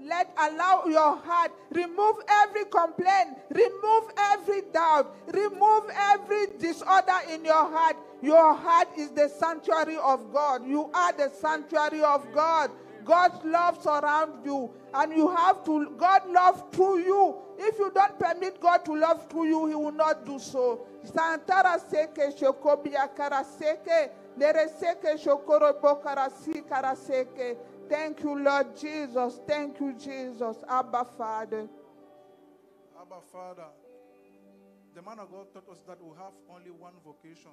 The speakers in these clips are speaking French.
Allow your heart, remove every complaint, remove every doubt, remove every disorder in your heart. Your heart is the sanctuary of God. You are the sanctuary of God. God's love surrounds you, and you have to, God loves through you. If you don't permit God to love through you, He will not do so. Santara seke shokobia karaseke, nereseke shokoro bokarasi karaseke. Thank you, Lord Jesus. Thank you, Jesus. Abba, Father. Abba, Father. The man of God taught us that we have only one vocation.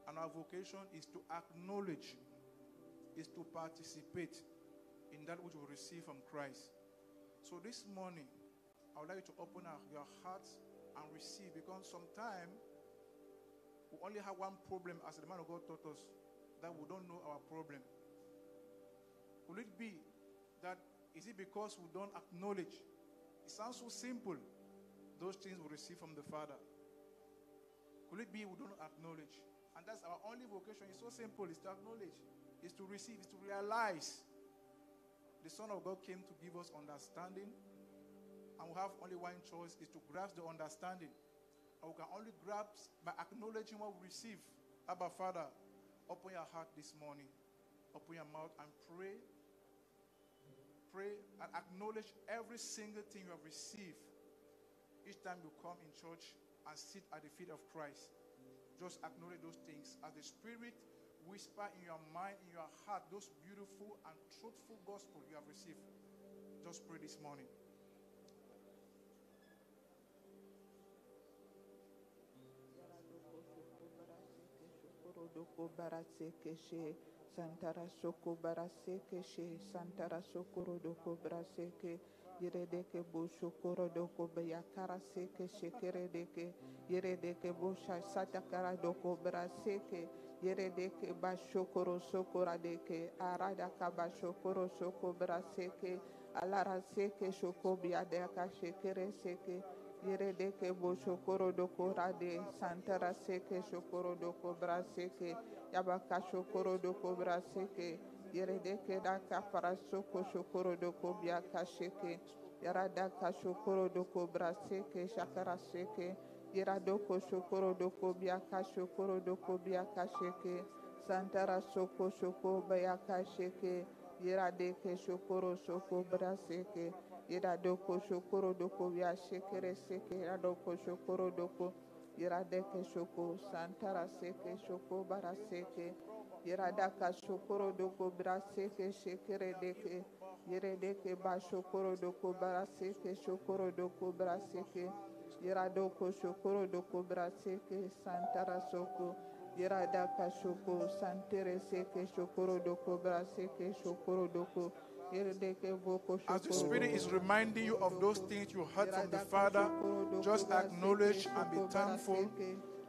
And our vocation is to acknowledge, is to participate in that which we receive from Christ. So this morning, I would like you to open your hearts and receive, because sometimes we only have one problem, as the man of God taught us, that we don't know our problem. Could it be that, is it because we don't acknowledge? It sounds so simple, those things we receive from the Father. Could it be we don't acknowledge? And that's our only vocation. It's so simple, it's to acknowledge, it's to receive, it's to realize. The Son of God came to give us understanding, and we have only one choice, is to grasp the understanding. And we can only grasp by acknowledging what we receive. Abba, Father, open your heart this morning. Open your mouth and pray. Pray and acknowledge every single thing you have received. Each time you come in church and sit at the feet of Christ, just acknowledge those things as the Spirit whisper in your mind, in your heart, those beautiful and truthful gospel you have received. Just pray this morning. Santara soko baraseke she, Santara sokoro doko braseke, Yeredeke bo shokoro doko bayakara seke shekeredeke, Yeredeke bo satakara doko braseke, Yeredeke ba shokoro sokora deke, Aradaka ba shokoro soko braseke, Alara seke shoko biadeka shekere seke, Yeredeke bo shokoro doko rade, Santara seke shokoro doko braseke, Yabaka shokoro doko braseke, Yeredeke daka parasoko shokoro doko biaka sheke, Yaradaka shokoro doko braseke shakara sheke, Yeradoko shokoro doko biaka shokoro doko biaka sheke, Santara soko shoko biaka sheke, Yeradeke shokoro soko braseke, Yeradoko shokoro doko biaka shekere seke, Yeradoko shokoro doko Yeradeke shoko, Santara seke shoko baraseke, Yeradaka shokoro doko braseke shekere deke, Yeredeke ba shokoro doko baraseke shokoro doko braseke, Yeradoko shokoro doko braseke, Santara soko, Yeradaka shoko, Santere seke shokoro doko braseke shokoro doko. As the Spirit is reminding you of those things you heard from the Father, just acknowledge and be thankful.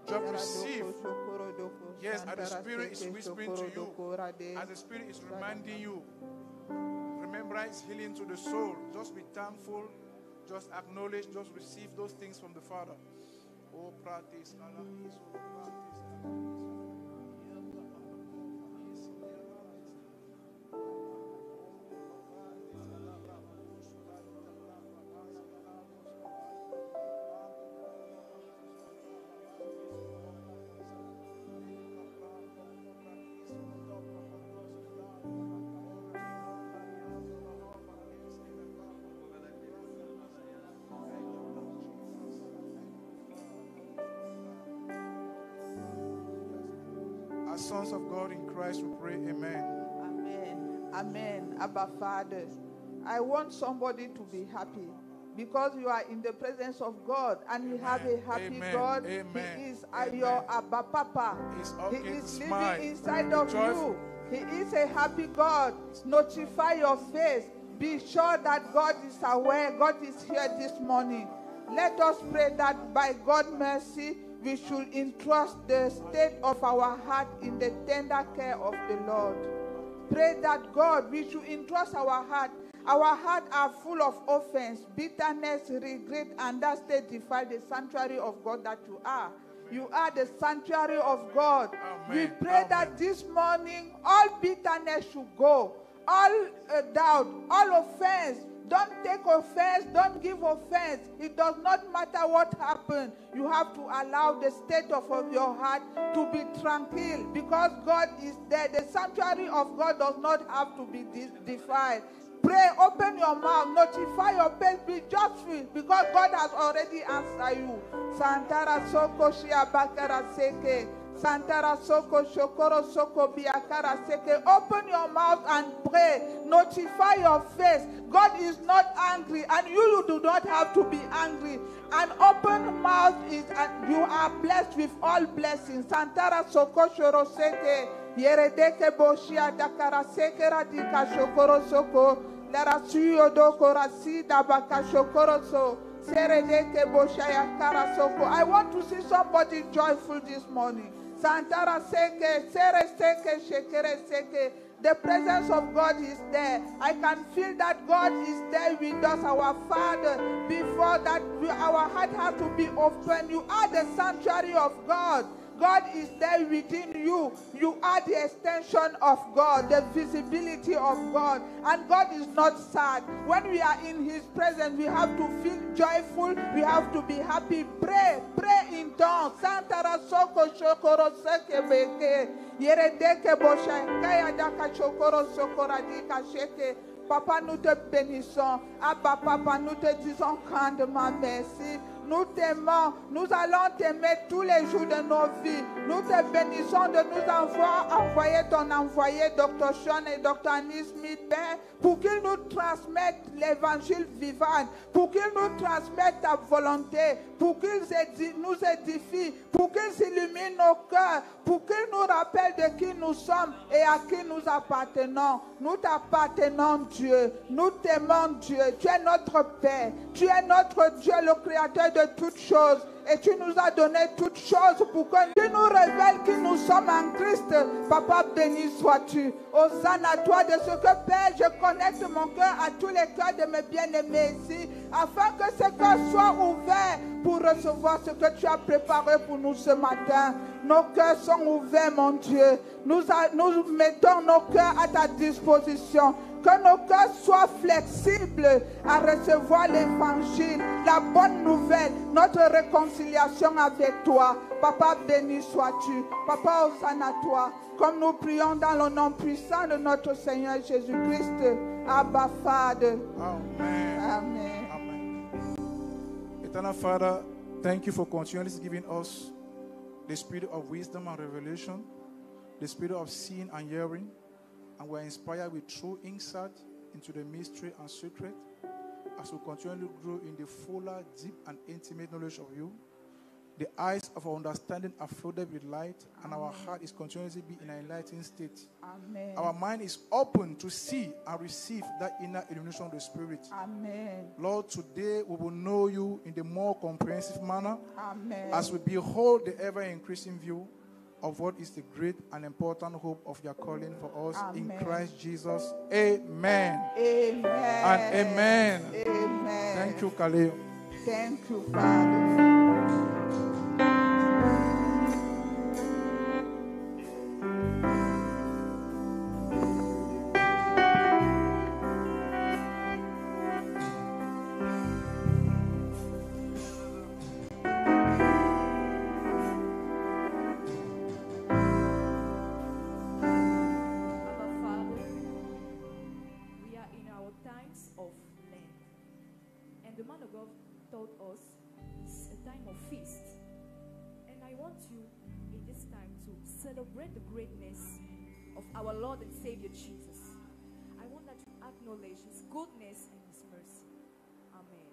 Just receive. Yes, as the Spirit is whispering to you, as the Spirit is reminding you, remembrance, healing to the soul. Just be thankful. Just acknowledge. Just receive those things from the Father. Oh, practice. As sons of God in Christ, we pray, amen. Amen. Amen. Abba, Father, I want somebody to be happy because you are in the presence of God and you have a happy God. Amen. He is your Abba Papa. He is living inside of you. He is a happy God. Notify your face. Be sure that God is aware. God is here this morning. Let us pray that by God's mercy, we should entrust the state of our heart in the tender care of the Lord. Pray that God, we should entrust our heart. Our hearts are full of offense, bitterness, regret, and that state defile the sanctuary of God that you are. You are the sanctuary of God. Amen. We pray that this morning all bitterness should go. all doubt, all offense. Don't take offense. Don't give offense. It does not matter what happened. You have to allow the state of your heart to be tranquil because God is there. The sanctuary of God does not have to be defiled. Pray, open your mouth, notify your pain, be joyful because God has already answered you. Santara soko shiabakara seke. Santara soko shokoro soko biakara seke. Open your mouth and pray. Notify your face. God is not angry and you do not have to be angry. An open mouth is, and you are blessed with all blessings. Santara soko shoro seke. Yeredeke boshia dakara seke radika shokoro soko. Lera suyo doko rasida baka shokoro so. Seredeke boshaya kara soko. I want to see somebody joyful this morning. Santara seke, sere seke, shekere seke. The presence of God is there. I can feel that God is there with us, our Father. Before that, our heart has to be open. You are the sanctuary of God. God is there within you. You are the extension of God, the visibility of God. And God is not sad. When we are in His presence, we have to feel joyful. We have to be happy. Pray. Pray in tongues. Santara soko shokoro seke beke. Yeredeke bosha. Kaya daka shokoro soko radika sheke. Papa, nous te bénissons. Abba, Papa, nous te disons grandement merci. Nous t'aimons, nous allons t'aimer tous les jours de nos vies. Nous te bénissons de nous envoyer ton envoyé, Dr. Sean et Dr. Annie Smith, Père, pour qu'ils nous transmettent l'évangile vivant, pour qu'ils nous transmettent ta volonté, pour qu'ils nous édifient, pour qu'ils illuminent nos cœurs, pour qu'ils nous rappellent de qui nous sommes et à qui nous appartenons. Nous t'appartenons, Dieu. Nous t'aimons, Dieu. Tu es notre Père. Tu es notre Dieu, le Créateur de toutes choses. Et tu nous as donné toutes choses pour que tu nous révèles qui nous sommes en Christ. Papa, béni sois-tu. Hosanna à toi de ce que, Père, je connecte mon cœur à tous les cœurs de mes bien-aimés ici, afin que ce cœur soit ouvert pour recevoir ce que tu as préparé pour nous ce matin. Nos cœurs sont ouverts, mon Dieu. Nous mettons nos cœurs à ta disposition. Que nos cœurs soient flexibles à recevoir l'évangile, la bonne nouvelle, notre réconciliation avec toi. Papa, béni sois-tu. Papa, hosanna à toi. Comme nous prions dans le nom puissant de notre Seigneur Jésus-Christ. Abba, Father. Amen. Amen. Amen. Eternal Father, thank you for continually giving us the spirit of wisdom and revelation, the spirit of seeing and hearing. And we're inspired with true insight into the mystery and secret as we continually grow in the fuller, deep, and intimate knowledge of you. The eyes of our understanding are flooded with light, and our heart is continuously be in an enlightened state. Amen. Our mind is open to see and receive that inner illumination of the Spirit. Amen. Lord, today we will know you in the more comprehensive manner. Amen. As we behold the ever-increasing view of what is the great and important hope of your calling for us. Amen. In Christ Jesus. Amen. Amen. And amen. Amen. Thank you, Kaleo. Thank you, Father. The man of God told us it's a time of feast. And I want you in this time to celebrate the greatness of our Lord and Savior Jesus. I want that you acknowledge His goodness and His mercy. Amen.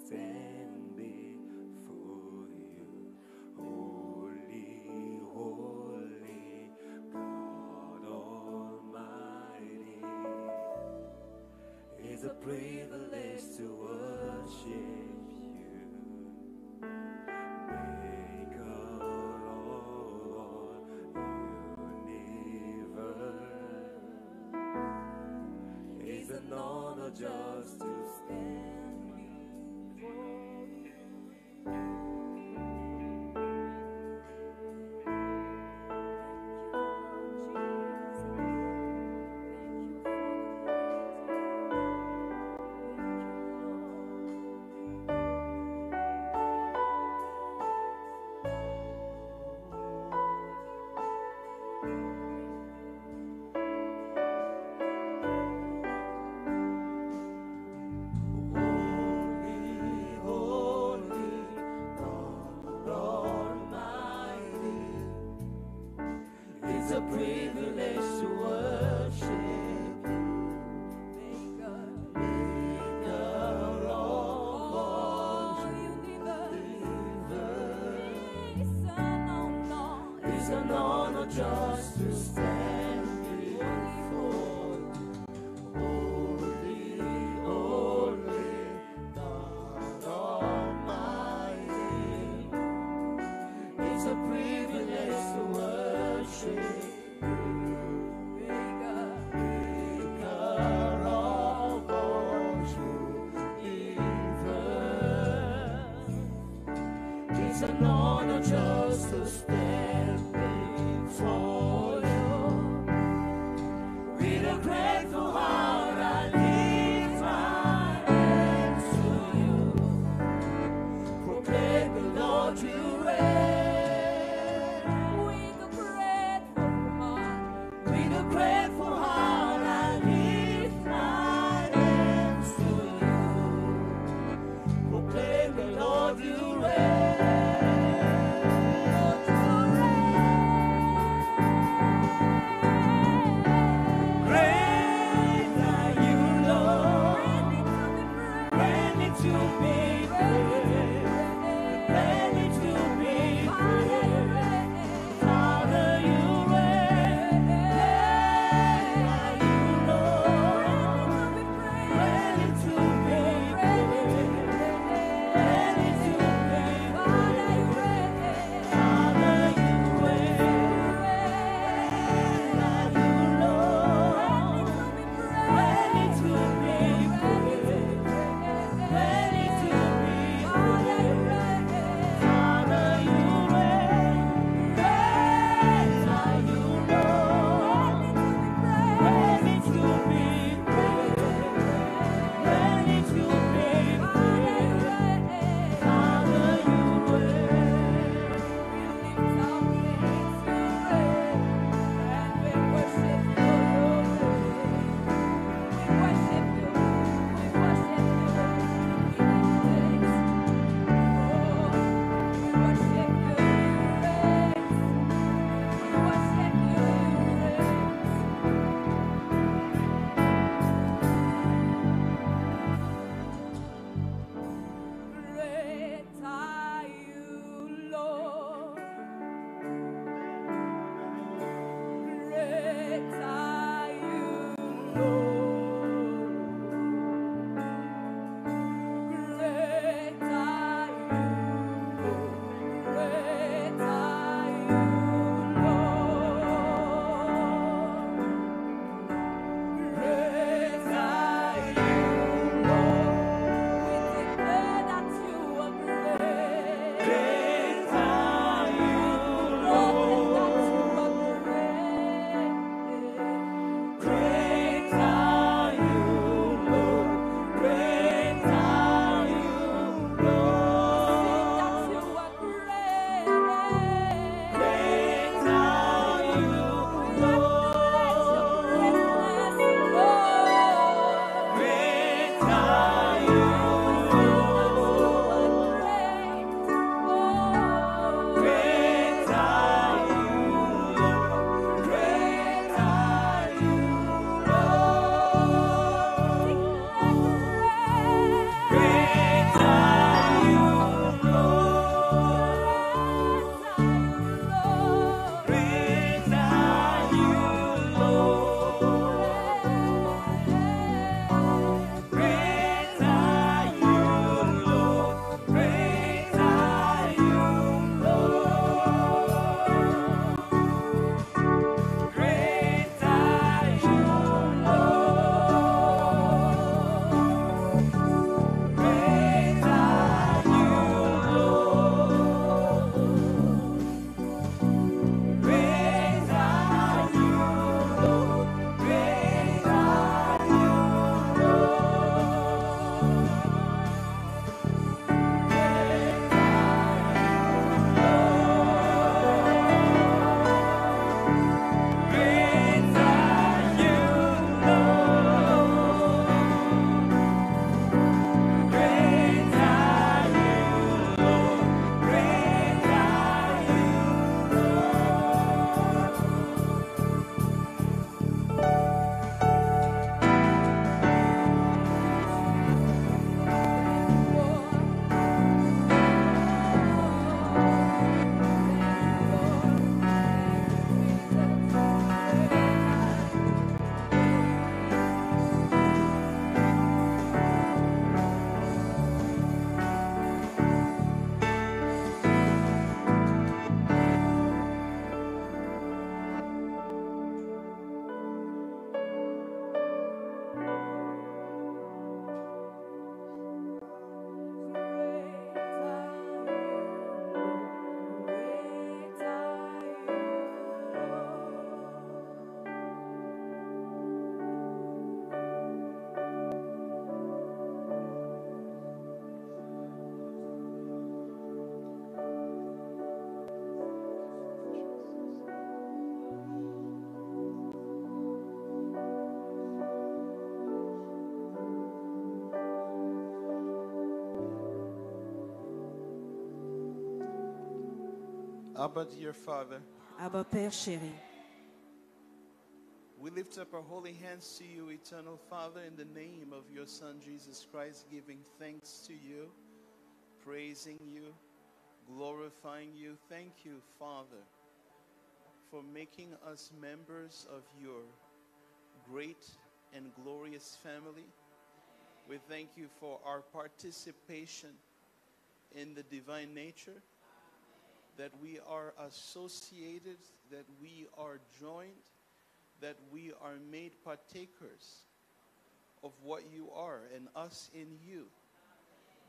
stand before you. Holy, holy, God Almighty. It's a privilege to worship you, Maker of all universe. It's an honor just to stand before you. A privilege to worship you, Maker of all universe. It's an honor just to stand before you. Holy, holy, God Almighty. It's a privilege to worship. It's an honor just to stand before you. With a grateful heart, I lift my hands to you. Proclaim the Lord you reign. With a grateful heart, I lift my hands to you. Proclaim the Lord you reign. Abba, dear Father, Abba Père chéri, we lift up our holy hands to you, eternal Father, in the name of your Son, Jesus Christ, giving thanks to you, praising you, glorifying you. Thank you, Father, for making us members of your great and glorious family. We thank you for our participation in the divine nature, that we are associated, that we are joined, that we are made partakers of what you are and us in you.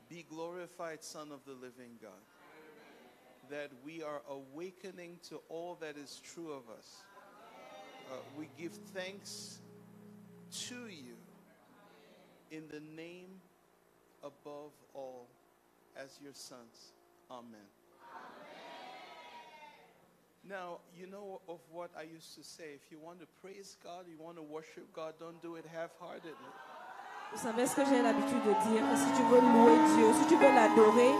Be glorified, Son of the living God, that we are awakening to all that is true of us. We give thanks to you in the name above all as your sons. Amen. Now, you know of what I used to say. If you want to praise God, you want to worship God, don't do it half-heartedly. vous savez ce que j'ai l'habitude de dire, que si tu veux louer Dieu, si tu veux l'adorer,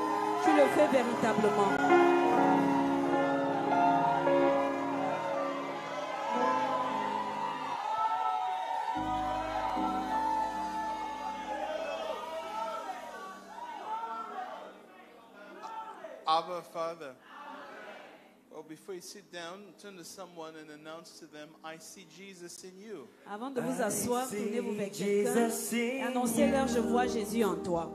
tu le fais véritablement. Abba, Father. Well, before you sit down, turn to someone and announce to them, I see Jesus in you. Avant de vous asseoir, tournez-vous vers quelqu'un et annoncez-leur, je vois Jésus en toi.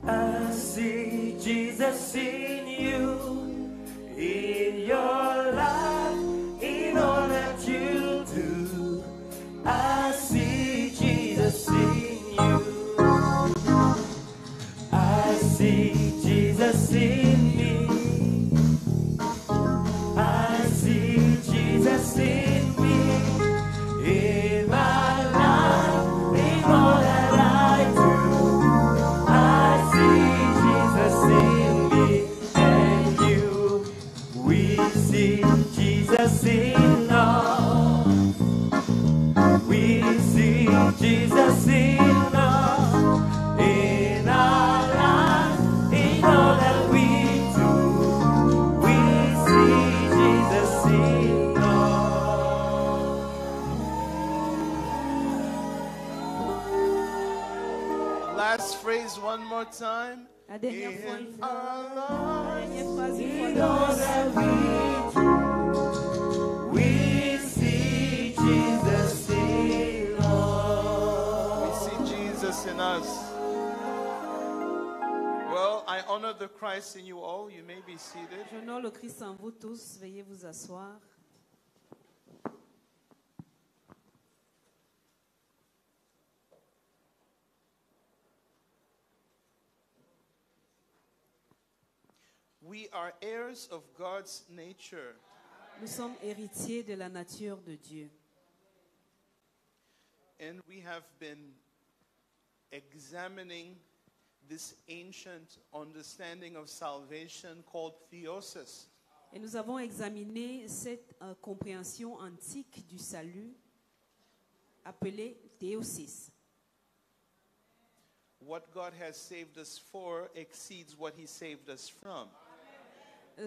I see Jesus in you, in your life, in all that you do. I see Jesus in you. I see Jesus in me. I see Jesus in me, in my life, in all that I do. I see Jesus in me and you. We see Jesus in us. We see Jesus in us, in our life, in all that we do. We see Jesus in us. Last phrase one more time. La dernière fois, une In fois. our La lives. dernière phrase, une fois In de all plus. that we do, we see Jesus in us. We see Jesus in us. Well, I honor the Christ in you all. You may be seated. J'honore le Christ en vous tous. Veuillez vous asseoir. We are heirs of God's nature. Nous sommes héritiers de la nature de Dieu. And we have been examining this ancient understanding of salvation called theosis. Et nous avons examiné cette compréhension antique du salut appelée théosis. What God has saved us for exceeds what he saved us from.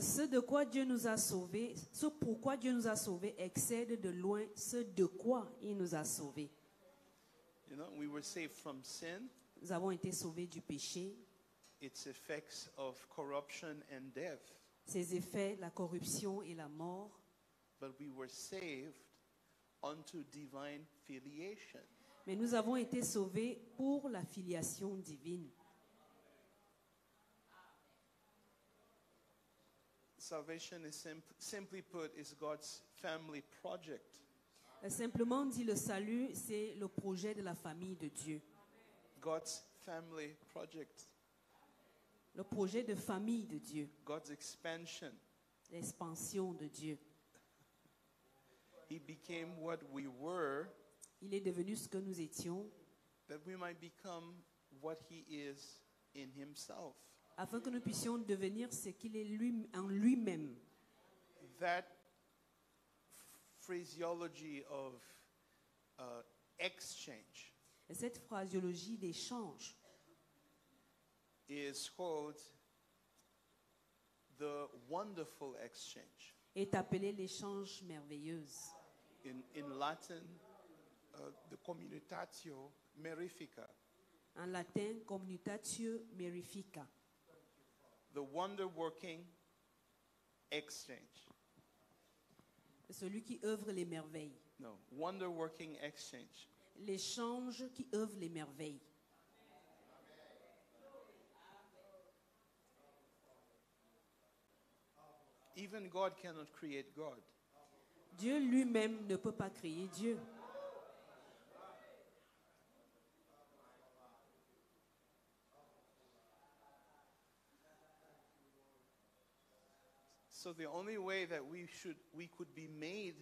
Ce de quoi Dieu nous a sauvés, ce pourquoi Dieu nous a sauvés excède de loin ce de quoi il nous a sauvés. You know, we were saved from sin, Nous avons été sauvés du péché, its effects of corruption and death. ses effets, la corruption et la mort. But we were saved unto divine filiation. Mais nous avons été sauvés pour la filiation divine. Salvation is simply put is God's family project. Simplement dit, le salut, c'est le projet de la famille de Dieu. God's family project. Le projet de famille de Dieu. God's expansion. L'expansion de Dieu. He became what we were, Il est devenu ce que nous étions, that we might become what he is in himself. afin que nous puissions devenir ce qu'il est en lui-même. That phraseology of exchange Et cette phraseologie d'échange is called the wonderful exchange. est appelé l'échange merveilleuse. In Latin, the communitatio mirifica, En latin, commutatio mirifica. the wonder-working exchange. Celui qui œuvre les merveilles. No, wonder-working exchange. L'échange qui œuvre les merveilles. Even God cannot create God. Dieu lui-même ne peut pas créer Dieu. So the only way that we could be made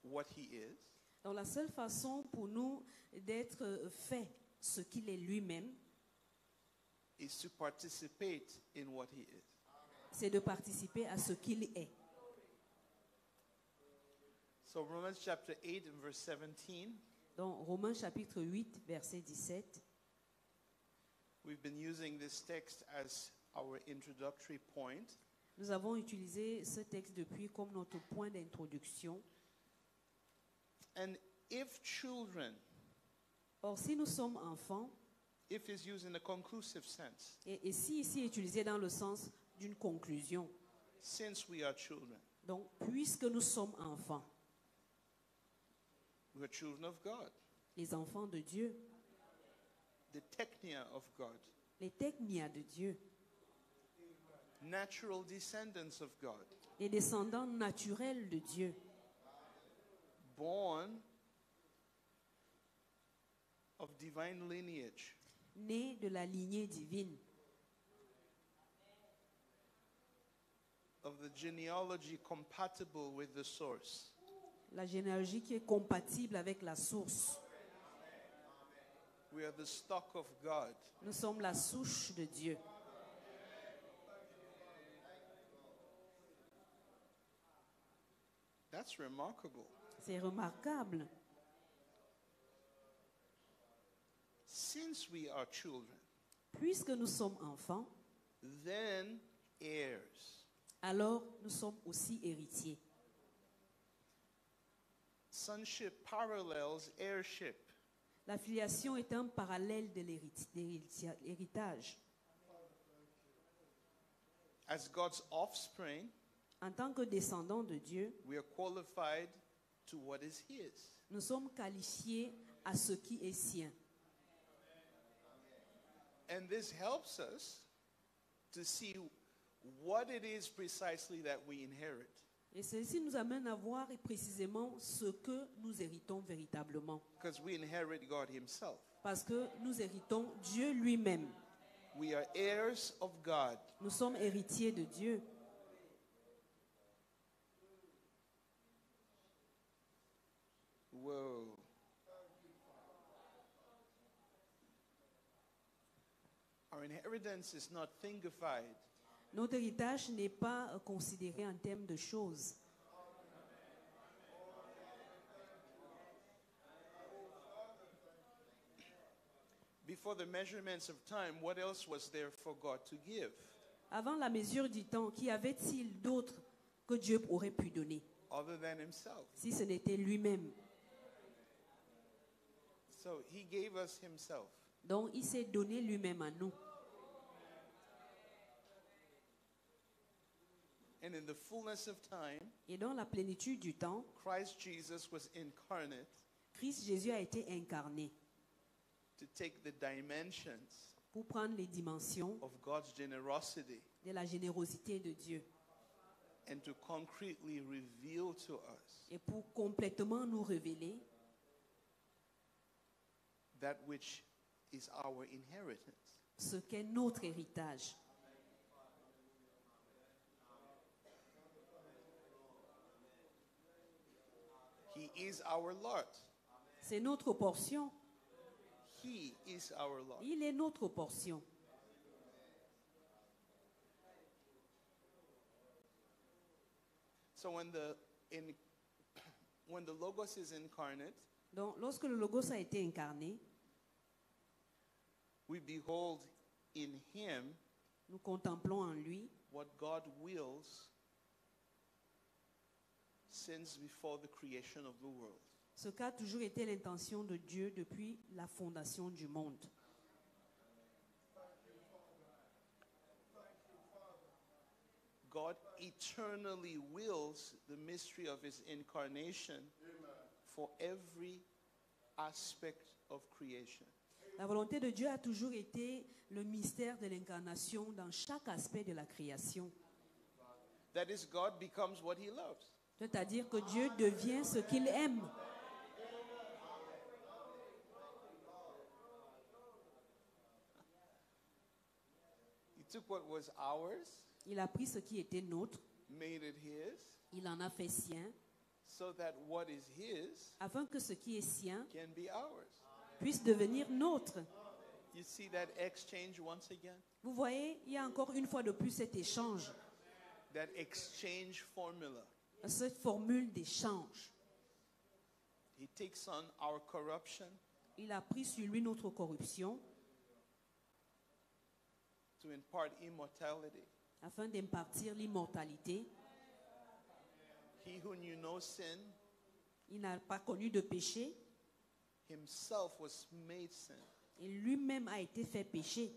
what he is Donc la seule façon pour nous d'être fait ce qu'il est lui-même, is to participate in what he is. c'est de participer à ce qu'il est. So Romans chapter 8 and verse 17, Dans Romains chapitre 8, verset 17, we've been using this text as our introductory point. nous avons utilisé ce texte depuis comme notre point d'introduction. And if children, Or, si nous sommes enfants, if is used in a conclusive sense, et si ici utilisé dans le sens d'une conclusion, since we are children, donc puisque nous sommes enfants, we are children of God, les enfants de Dieu, the technia of God, les technia de Dieu, natural descendants of God, les descendants naturels de Dieu, born of divine lineage, nés de la lignée divine, of the genealogy compatible with the source. la généalogie qui est compatible avec la source. We are the stock of God. Nous sommes la souche de Dieu. That's remarkable. C'est remarquable. Since we are children, Puisque nous sommes enfants, then heirs. alors nous sommes aussi héritiers. Sonship parallels heirship. La filiation est un parallèle de l'héritage. As God's offspring, En tant que descendants de Dieu, we are qualified to what is His. nous sommes qualifiés à ce qui est sien. And this helps us to see what it is precisely that we inherit. Et ceci nous amène à voir précisément ce que nous héritons véritablement. Because we inherit God Himself. Parce que nous héritons Dieu lui-même. We are heirs of God. Nous sommes héritiers de Dieu. Whoa. Our inheritance is not thingified. Notre héritage n'est pas considéré en termes de choses. Before the measurements of time, what else was there for God to give Avant la mesure du temps, qu'y avait-il d'autre que Dieu aurait pu donner, other than Himself? si ce n'était lui-même? So He gave us Himself. Donc il s'est donné lui-même à nous. And in the fullness of time, Et dans la plénitude du temps, Christ Jesus was incarnate Christ Jésus a été incarné to take the dimensions pour prendre les dimensions of God's generosity de la générosité de Dieu and to concretely reveal to us et pour complètement nous révéler that which is our inheritance. ce qu'est notre héritage. He is our lot. C'est notre portion. He is our lot. Il est notre portion. So when the Logos is incarnate, Donc lorsque le Logos a été incarné, we behold in Him Nous contemplons en lui what God wills since before the creation of the world. ce qu'a toujours été l'intention de Dieu depuis la fondation du monde. God eternally wills the mystery of his incarnation for every aspect of creation. La volonté de Dieu a toujours été le mystère de l'incarnation dans chaque aspect de la création. That is, God becomes what he loves. C'est-à-dire que Dieu devient ce qu'il aime. He took what was ours, Il a pris ce qui était nôtre, made it his, il en a fait sien, so that what is his afin que ce qui est sien can be ours. puisse devenir nôtre. You see that exchange once again? Vous voyez, il y a encore une fois de plus cet échange, That exchange formula. cette formule d'échange. He takes on our corruption Il a pris sur lui notre corruption to impart immortality. afin d'impartir l'immortalité. He who knew no sin Il n'a pas connu de péché himself was made sin, et lui-même a été fait péché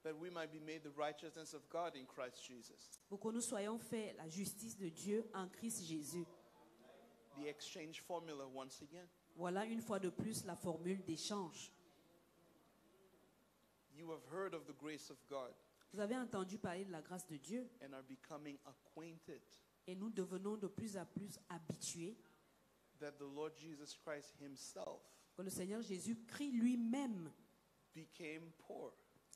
that we might be made the righteousness of God in Christ Jesus. pour que nous soyons faits la justice de Dieu en Christ Jésus. The exchange formula once again. Voilà une fois de plus la formule d'échange. You have heard of the grace of God Vous avez entendu parler de la grâce de Dieu and are becoming acquainted et nous devenons de plus en plus habitués that the Lord Jesus Christ himself que le Seigneur Jésus-Christ lui-même became poor.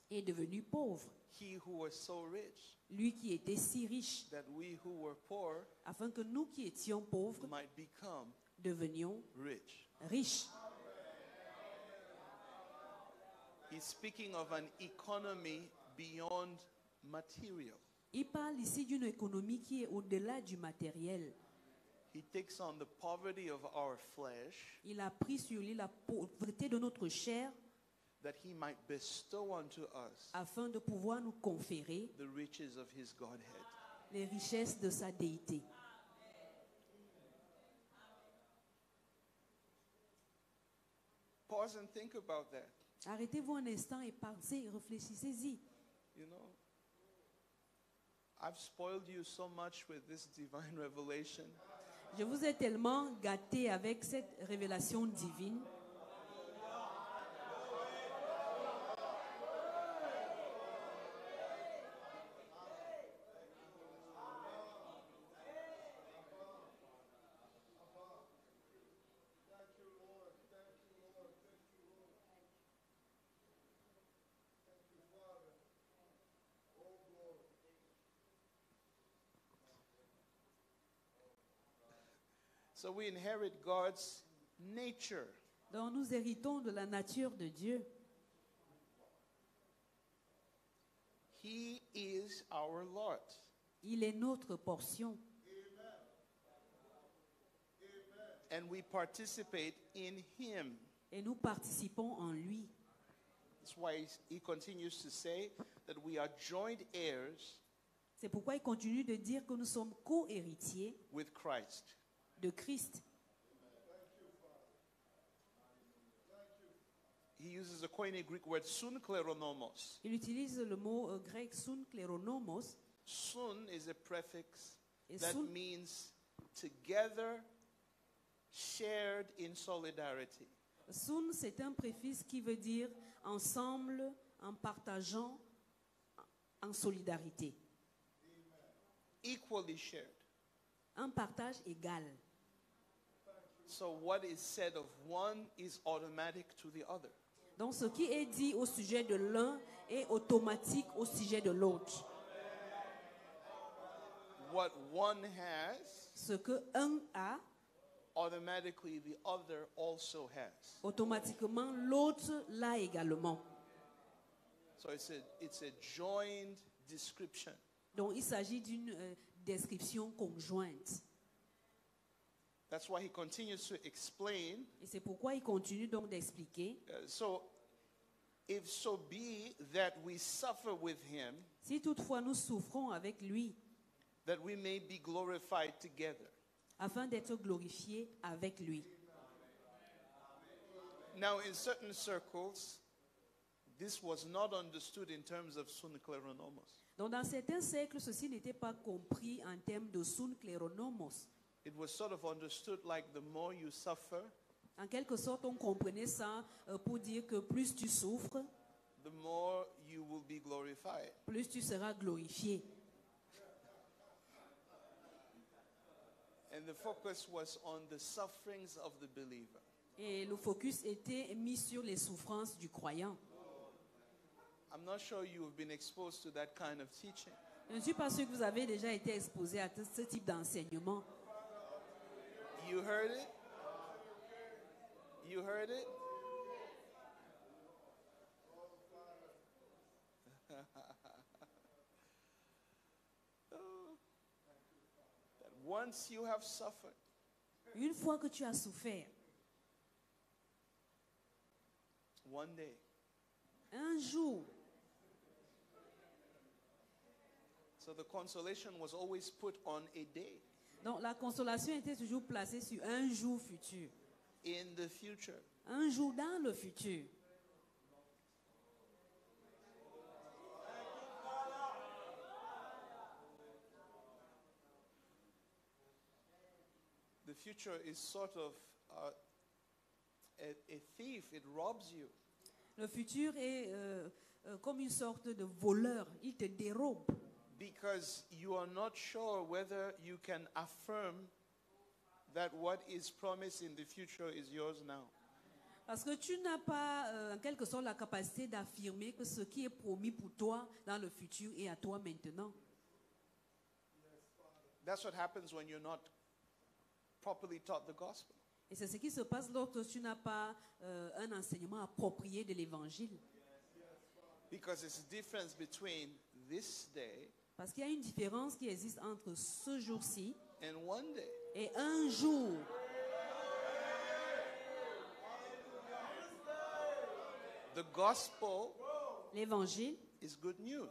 est devenu pauvre. He who was so rich Lui qui était si riche, that we who were poor afin que nous qui étions pauvres might become devenions rich. riches. He's speaking of an economy beyond material. Il parle ici d'une économie qui est au-delà du matériel. He takes on the poverty of our flesh Il a pris sur lui la pauvreté de notre chair that he might bestow unto us afin de pouvoir nous conférer the riches of his Godhead. les richesses de sa déité. Pause and think about that. Arrêtez-vous un instant et pensez, réfléchissez-y. You know, I've spoiled you so much with this divine revelation. Je vous ai tellement gâté avec cette révélation divine. So we inherit God's nature. Donc nous héritons de la nature de Dieu. He is our lot. Il est notre portion. And we participate in him. Et nous participons en lui. That's why he continues to say that we are joint heirs C'est pourquoi il continue de dire que nous sommes co-héritiers with Christ. de Christ. He uses a Koine Greek word, sunkleronomos. Il utilise le mot grec sun kleronomos. Sun is a prefix Et that sun- means together, shared in solidarity. Sun, c'est un préfixe qui veut dire ensemble, en partageant, en solidarité. Equally shared. Un partage égal. So what is said of one is automatic to the other. Donc ce qui est dit au sujet de l'un est automatique au sujet de l'autre. What one has, Ce que un a, automatically the other also has. automatiquement l'autre l'a également. So it's a joined description. Donc il s'agit d'une description conjointe. That's why he continues to explain. Et c'est pourquoi il continue donc d'expliquer. So if so be that we suffer with him, Si toutefois nous souffrons avec lui, that we may be glorified together. afin d'être glorifiés avec lui. Now, in certain circles, this was not understood in terms of sun kleronomos. Donc dans certains siècles, ceci n'était pas compris en termes de sun kleronomos. It was sort of understood like the more you suffer, En quelque sorte, on comprenait ça pour dire que plus tu souffres, the more you will be glorified. plus tu seras glorifié. And the focus was on the sufferings of the believer. Et le focus était mis sur les souffrances du croyant. I'm not sure you've been exposed to that kind of teaching. Je ne suis pas sûr que vous avez déjà été exposé à ce type d'enseignement. You heard it? You heard it? Oh. That once you have suffered, Une fois que tu as souffert, one day, un jour, so the consolation was always put on a day donc la consolation était toujours placée sur un jour futur. in the future. Un jour dans le futur. The future is sort of a thief, it robs you. Le futur est comme une sorte de voleur. Il te dérobe. Because you are not sure whether you can affirm that what is promised in the future is yours now. Parce que tu n'as pas, en quelque sorte, la capacité d'affirmer que ce qui est promis pour toi dans le futur est à toi maintenant. That's what happens when you're not properly taught the gospel. Et c'est ce qui se passe lorsque tu n'as pas un enseignement approprié de l'évangile. Because there's a difference between this day Parce qu'il y a une différence qui existe entre ce jour-ci and one day. et un jour. The gospel L'évangile, is good news,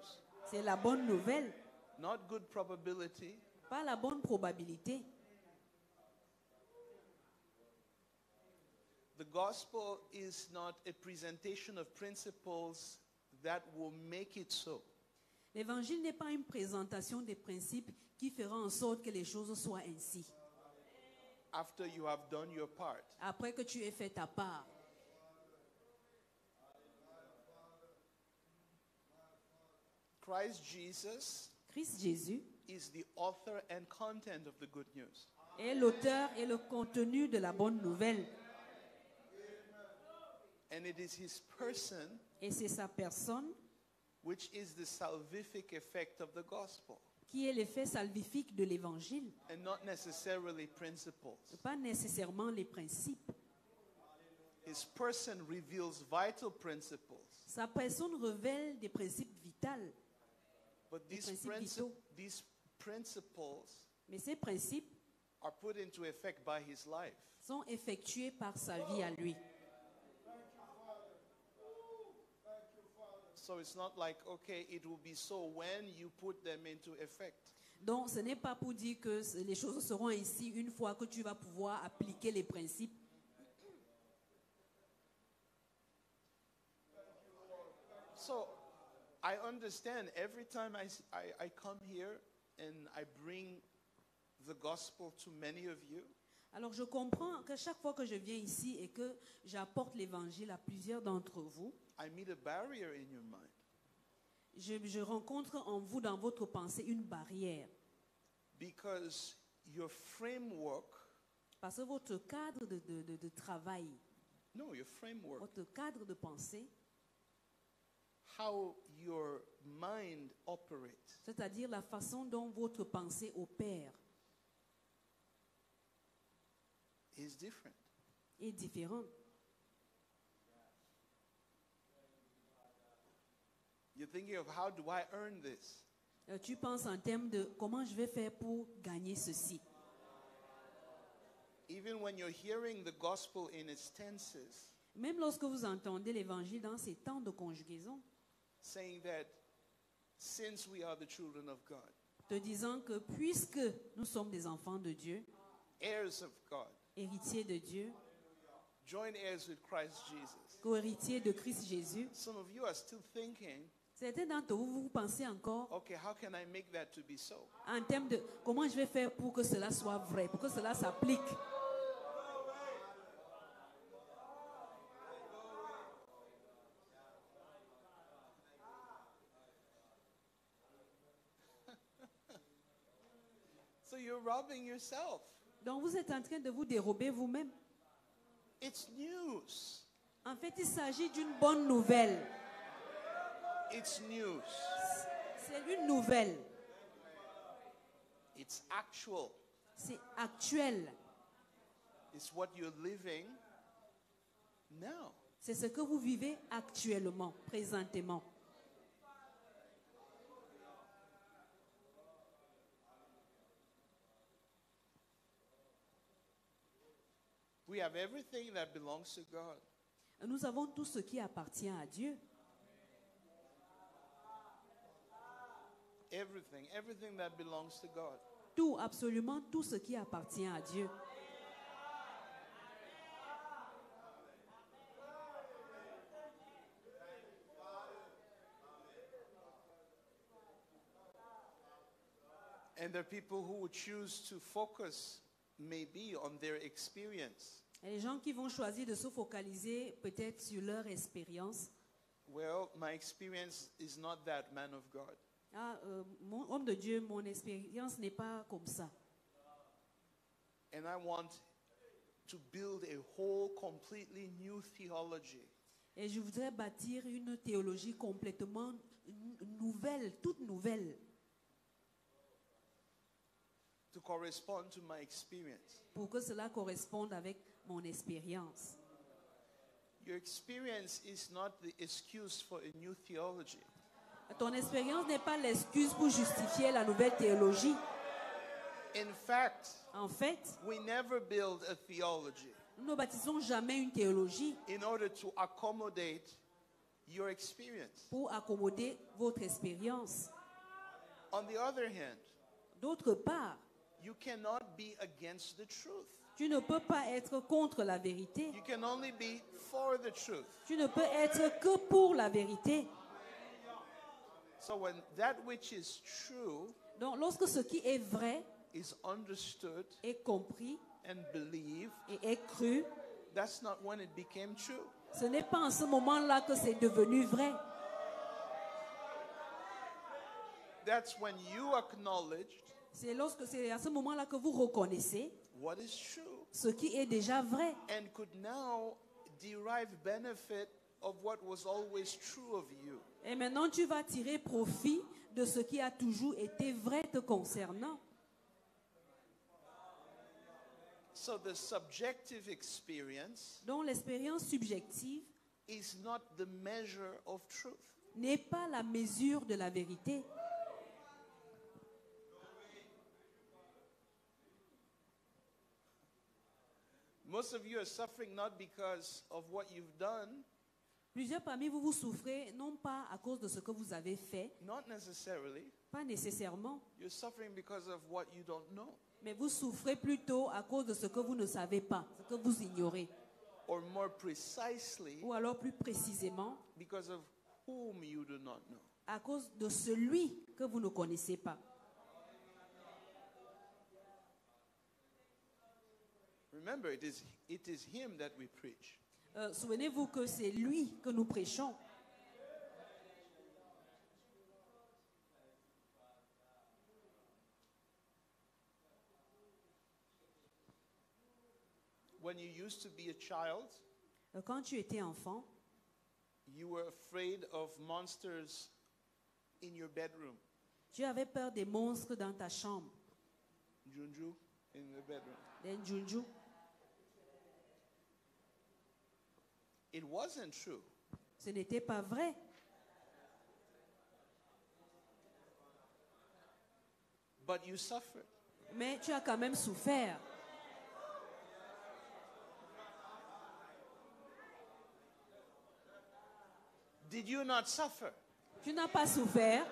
c'est la bonne nouvelle, not good probability, pas la bonne probabilité. the gospel is not a presentation of principles that will make it so. L'évangile n'est pas une présentation des principes qui fera en sorte que les choses soient ainsi. After you have done your part, Après que tu aies fait ta part. Christ Jesus Christ Jésus is the author and content of the good news. est l'auteur et le contenu de la bonne nouvelle. And it is his person Et c'est sa personne which is the salvific effect of the gospel, qui est l'effet salvifique de l'évangile, and not necessarily principles. pas nécessairement les principes. His person reveals vital principles, Sa personne révèle des principes vitaux. but these, principes vitaux. these principles Mais ces principes are put into effect by his life. sont effectués par sa vie à lui. So it's not like, okay, it will be so when you put them into effect. Donc ce n'est pas pour dire que les choses seront ainsi une fois que tu vas pouvoir appliquer les principes. So I understand every time I come here and I bring the gospel to many of you, Alors je comprends que chaque fois que je viens ici et que j'apporte l'évangile à plusieurs d'entre vous, I meet a barrier in your mind. je rencontre en vous, dans votre pensée, une barrière. Because your framework, Parce que votre cadre de travail, no, your framework, votre cadre de pensée, how your mind operates, c'est-à-dire la façon dont votre pensée opère, is different. est différente. You're thinking of how do I earn this? Tu penses en termes de comment je vais faire pour gagner ceci. Even when you're hearing the gospel in its tenses, Même lorsque vous entendez l'évangile dans ces temps de conjugaison, saying that since we are the children of God, te disant que puisque nous sommes des enfants de Dieu, heirs of God, héritiers de Dieu, joint heirs with Christ Jesus, co-héritiers de Christ Jésus, some of you are still thinking, certains d'entre vous, vous pensez encore okay, how can I make that to be so? en termes de comment je vais faire pour que cela soit vrai, pour que cela s'applique. So you're robbing yourself. Donc vous êtes en train de vous dérober vous-même. It's news. En fait, il s'agit d'une bonne nouvelle. It's news. C'est une nouvelle. It's actual. C'est actuel. It's what you're living now. C'est ce que vous vivez actuellement, présentement. We have everything that belongs to God. Nous avons tout ce qui appartient à Dieu. Everything that belongs to God. Tout, absolument tout ce qui appartient à Dieu. And there are people who would choose to focus maybe on their experience. Il y a des gens qui vont choisir de se focaliser peut-être sur leur expérience. Well, my experience is not that, man of God. Ah, mon homme de Dieu, mon expérience n'est pas comme ça. And I want to build a whole, completely new theology Et je voudrais bâtir une théologie complètement nouvelle, toute nouvelle, to correspond to my experience. pour que cela corresponde avec mon expérience. Your experience is not the excuse for a new theology. Ton expérience n'est pas l'excuse pour justifier la nouvelle théologie. In fact, En fait, we never build a theology nous ne bâtissons jamais une théologie in order to accommodate your experience. pour accommoder votre expérience. On the other hand, D'autre part, you cannot be against the truth. tu ne peux pas être contre la vérité. You can only be for the truth. Tu ne peux être que pour la vérité. So when that which is true Donc, lorsque ce qui est vrai is understood est compris and believed, et est cru, that's not when it became true. ce n'est pas en ce moment-là que c'est devenu vrai. That's when you acknowledged C'est à ce moment-là que vous reconnaissez what is true ce qui est déjà vrai. and could now derive benefit of what was always true of you. Et maintenant, tu vas tirer profit de ce qui a toujours été vrai te concernant. So the subjective experience Donc, l'expérience subjective is not the measure of truth. n'est pas la mesure de la vérité. Most of you are suffering not because of what you've done, Plusieurs parmi vous, vous souffrez non pas à cause de ce que vous avez fait, not necessarily. pas nécessairement, You're suffering because of what you don't know, mais vous souffrez plutôt à cause de ce que vous ne savez pas, ce que vous ignorez. or more precisely, Ou alors plus précisément, because of whom you do not know. à cause de celui que vous ne connaissez pas. Remember, it is him that we preach. Souvenez-vous que c'est lui que nous prêchons. When you used to be a child, Quand tu étais enfant, you were afraid of monsters in your bedroom. tu avais peur des monstres dans ta chambre, Junju in the bedroom. des Njunju. It wasn't true. Ce n'était pas vrai. But you suffered. Mais tu as quand même souffert. Did you not suffer? Tu n'as pas souffert?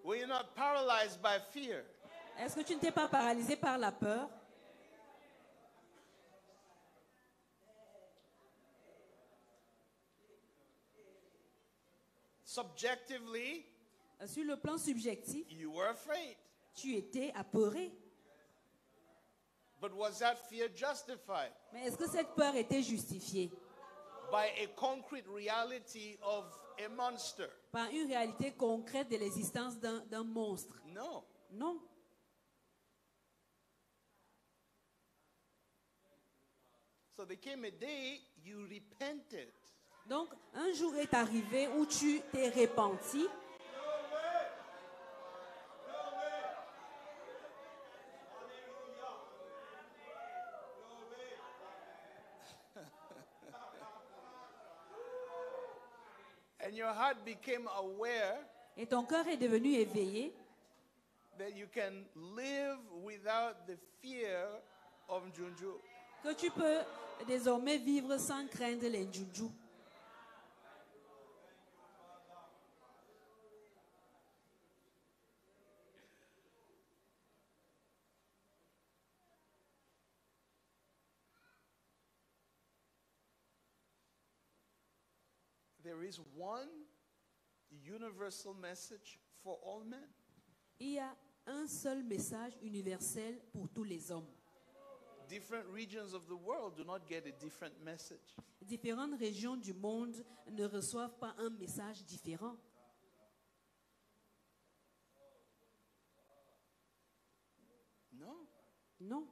Were you not paralyzed by fear? Est-ce que tu ne t'es pas paralysé par la peur? Subjectively, Sur le plan subjectif, you were afraid. tu étais apeuré. But was that fear justified Mais est-ce que cette peur était justifiée by a concrete reality of a monster? par une réalité concrète de l'existence d'un monstre? No. Non. So there came a day you repented. Donc, un jour est arrivé où tu t'es repenti. And your heart became aware Et ton cœur est devenu éveillé that you can live without the fear of Junju. que tu peux désormais vivre sans craindre les Njunju. There is one universal message for all men. Il y a un seul message universel pour tous les hommes. Different regions of the world do not get a different message. Différentes régions du monde ne reçoivent pas un message différent. No. Non.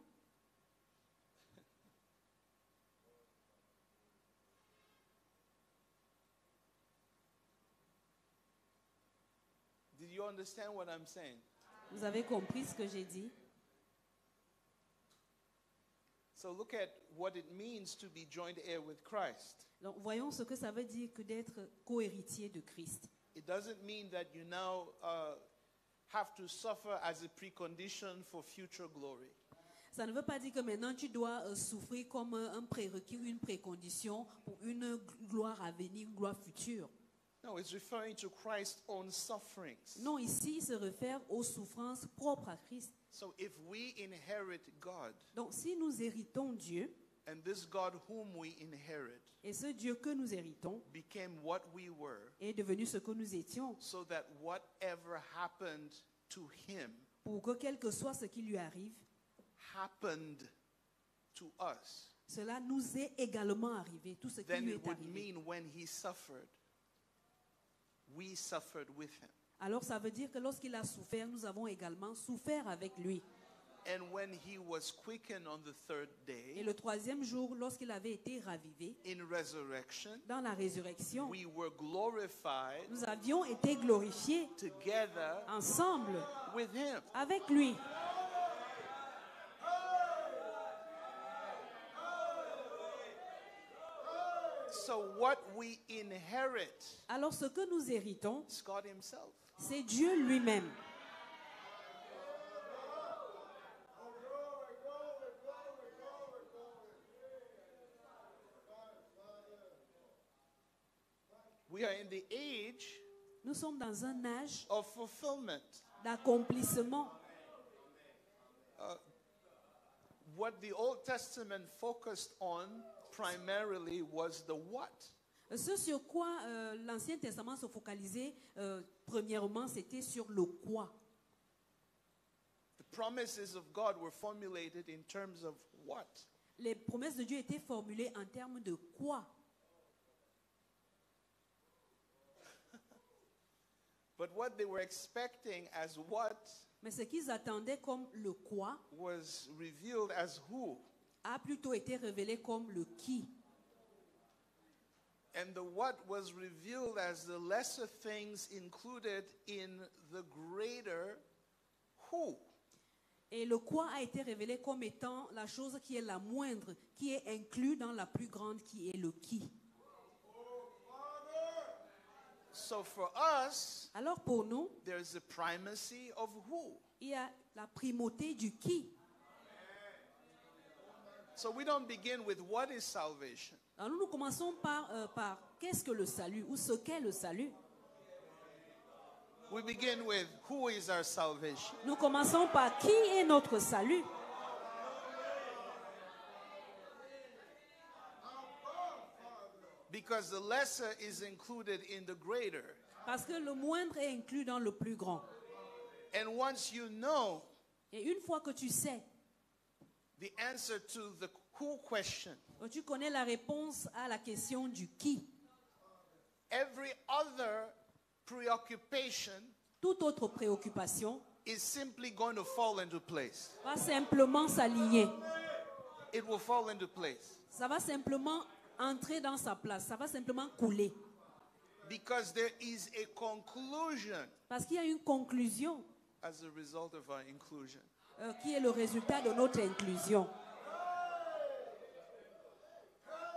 Did you understand what I'm saying? Vous avez compris ce que j'ai dit? So look at what it means to be joint heir with Christ. Donc, voyons ce que ça veut dire que d'être cohéritier de Christ. It doesn't mean that you now have to suffer as a precondition for future glory. Ça ne veut pas dire que maintenant tu dois souffrir comme un prérequis ou une précondition pour une gloire à venir, une gloire future. No, it's referring to Christ's own sufferings. Non, ici, il se réfère aux souffrances propres à Christ. So if we inherit God, Donc, si nous héritons Dieu, and this God whom we inherit et ce Dieu que nous héritons became what we were, est devenu ce que nous étions, so that whatever happened to him pour que quel que soit ce qui lui arrive, happened to us, cela nous est également arrivé, tout ce qui then lui it est would arrivé. mean when he suffered, we suffered with him. Alors ça veut dire que lorsqu'il a souffert, nous avons également souffert avec lui. And when he was quickened on the third Et day le troisième jour, lorsqu'il avait été ravivé, in resurrection, dans la résurrection, we were glorified nous avions été glorifiés together ensemble with him. avec lui. So what we inherit Alors ce que nous héritons, is God himself. c'est Dieu lui-même. We are in the age Nous sommes dans un âge of fulfillment. d'accomplissement. What the Old Testament focused on primarily was the what. Ce sur quoi l'Ancien Testament se focalisait, premièrement, c'était sur le quoi. The promises of God were formulated in terms of what. Les promesses de Dieu étaient formulées en termes de quoi. But what they were expecting as what Mais ce qu'ils attendaient comme le quoi was revealed as who. a plutôt été révélé comme le qui. And the what was revealed as the lesser things included in the greater who. Et le quoi a été révélé comme étant la chose qui est la moindre, qui est inclus dans la plus grande, qui est le qui. So for us, Alors pour nous, there is a primacy of who. il y a la primauté du qui. So we don't begin with what is salvation. Alors nous commençons par qu'est-ce que le salut ou ce qu'est le salut. We begin with who is our salvation. Nous commençons par qui est notre salut. Because the lesser is included in the greater. Parce que le moindre est inclus dans le plus grand. And once you know Et une fois que tu sais, the answer to the who question, quand tu connais la réponse à la question du qui, every other preoccupation toute autre préoccupation is simply going to fall into place. va simplement s'aligner. It will fall into place. Ça va simplement entrer dans sa place. Ça va simplement couler. Because there is a conclusion Parce qu'il y a une conclusion as a result of our inclusion. qui est le résultat de notre inclusion.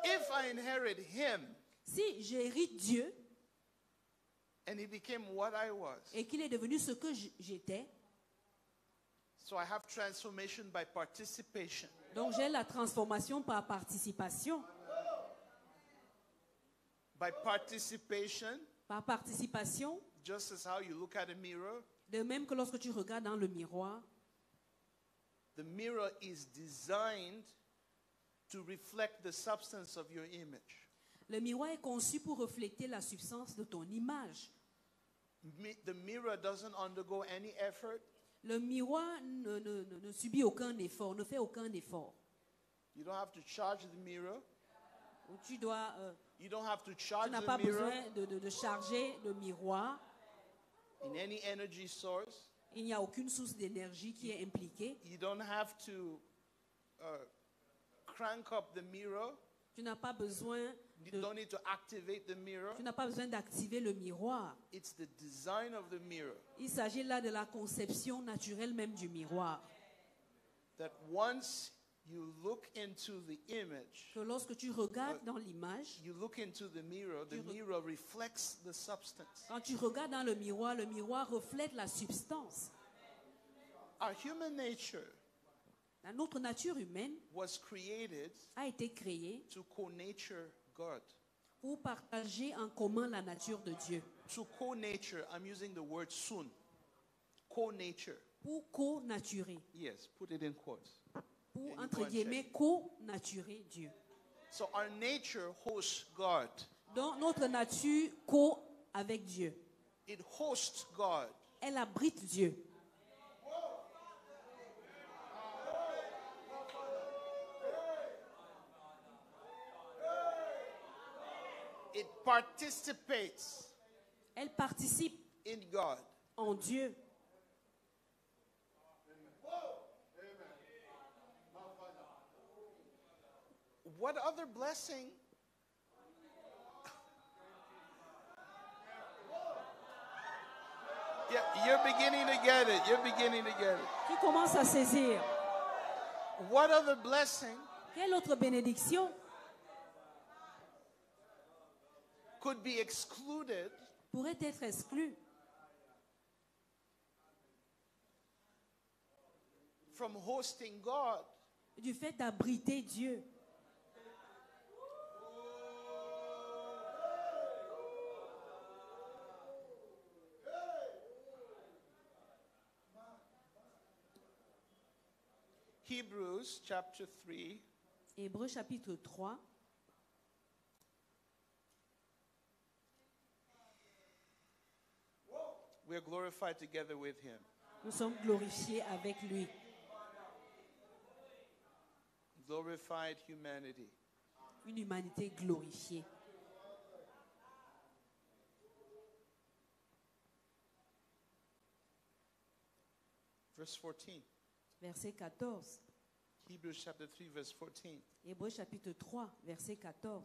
If I inherit him Si j'hérite Dieu and he became what I was, et qu'il est devenu ce que j'étais, so I have transformation by participation. donc j'ai la transformation par participation. By participation, Par participation, just as how you look at a mirror, de même que lorsque tu regardes dans le miroir, the mirror is designed to reflect the substance of your image. le miroir est conçu pour refléter la substance de ton image. The mirror doesn't undergo any effort. Le miroir ne subit aucun effort, ne fait aucun effort. You don't have to charge the mirror. Tu dois, You don't have to tu charge n'as the pas mirror besoin de charger le miroir. in any energy source. Il n'y a aucune source d'énergie qui est impliquée. You don't have to crank up the mirror. Tu n'as pas besoin You don't need to activate the mirror. tu n'as pas besoin d'activer le miroir. It's the design of the mirror Il s'agit là de la conception naturelle même du miroir. that once you look into the image, Que lorsque tu regardes dans l'image, you look into the mirror reflects the substance. quand tu regardes dans le miroir reflète la substance. Our human nature Notre nature humaine was created a été créée to co-nature God. pour partager en commun la nature de Dieu. To co-nature, I'm using the word sun. Co-nature. Pour co-naturer. Yes, put it in quotes. Pour, And you entre go and guillemets, check. co-naturer Dieu. So our nature hosts God. Donc notre nature co avec Dieu. It hosts God. Elle abrite Dieu. It participates Elle participe in God. en Dieu. What other blessing? Yeah, you're beginning to get it. You're beginning to get it. Tu commences à saisir. What other blessing Quelle autre bénédiction could be excluded pourrait être exclue from hosting God? du fait d'abriter Dieu? Hebrews chapter 3, Hébreux chapitre 3, we are glorified together with him. nous sommes glorifiés avec lui. Glorified humanity. Une humanité glorifiée. Verse 14. Verset 14. Hebrews chapter 3, verse 14. Hébreux chapitre 3, verset 14.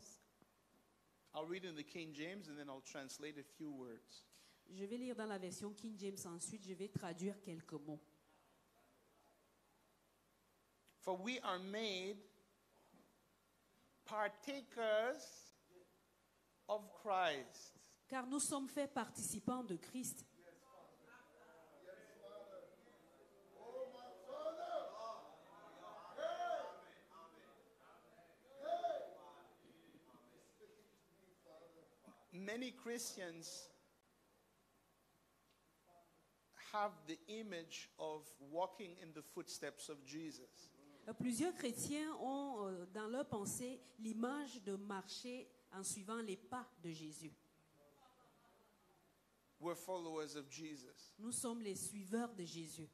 I'll read in the King James and then I'll translate a few words. Je vais lire dans la version King James, ensuite je vais traduire quelques mots. For we are made partakers of Christ. Car nous sommes faits participants de Christ. many Christians have the image of walking in the footsteps of Jesus. Plusieurs chrétiens ont dans leur pensée l'image de marcher en suivant les pas de Jésus. We're followers of Jesus. Nous sommes les suiveurs de Jésus.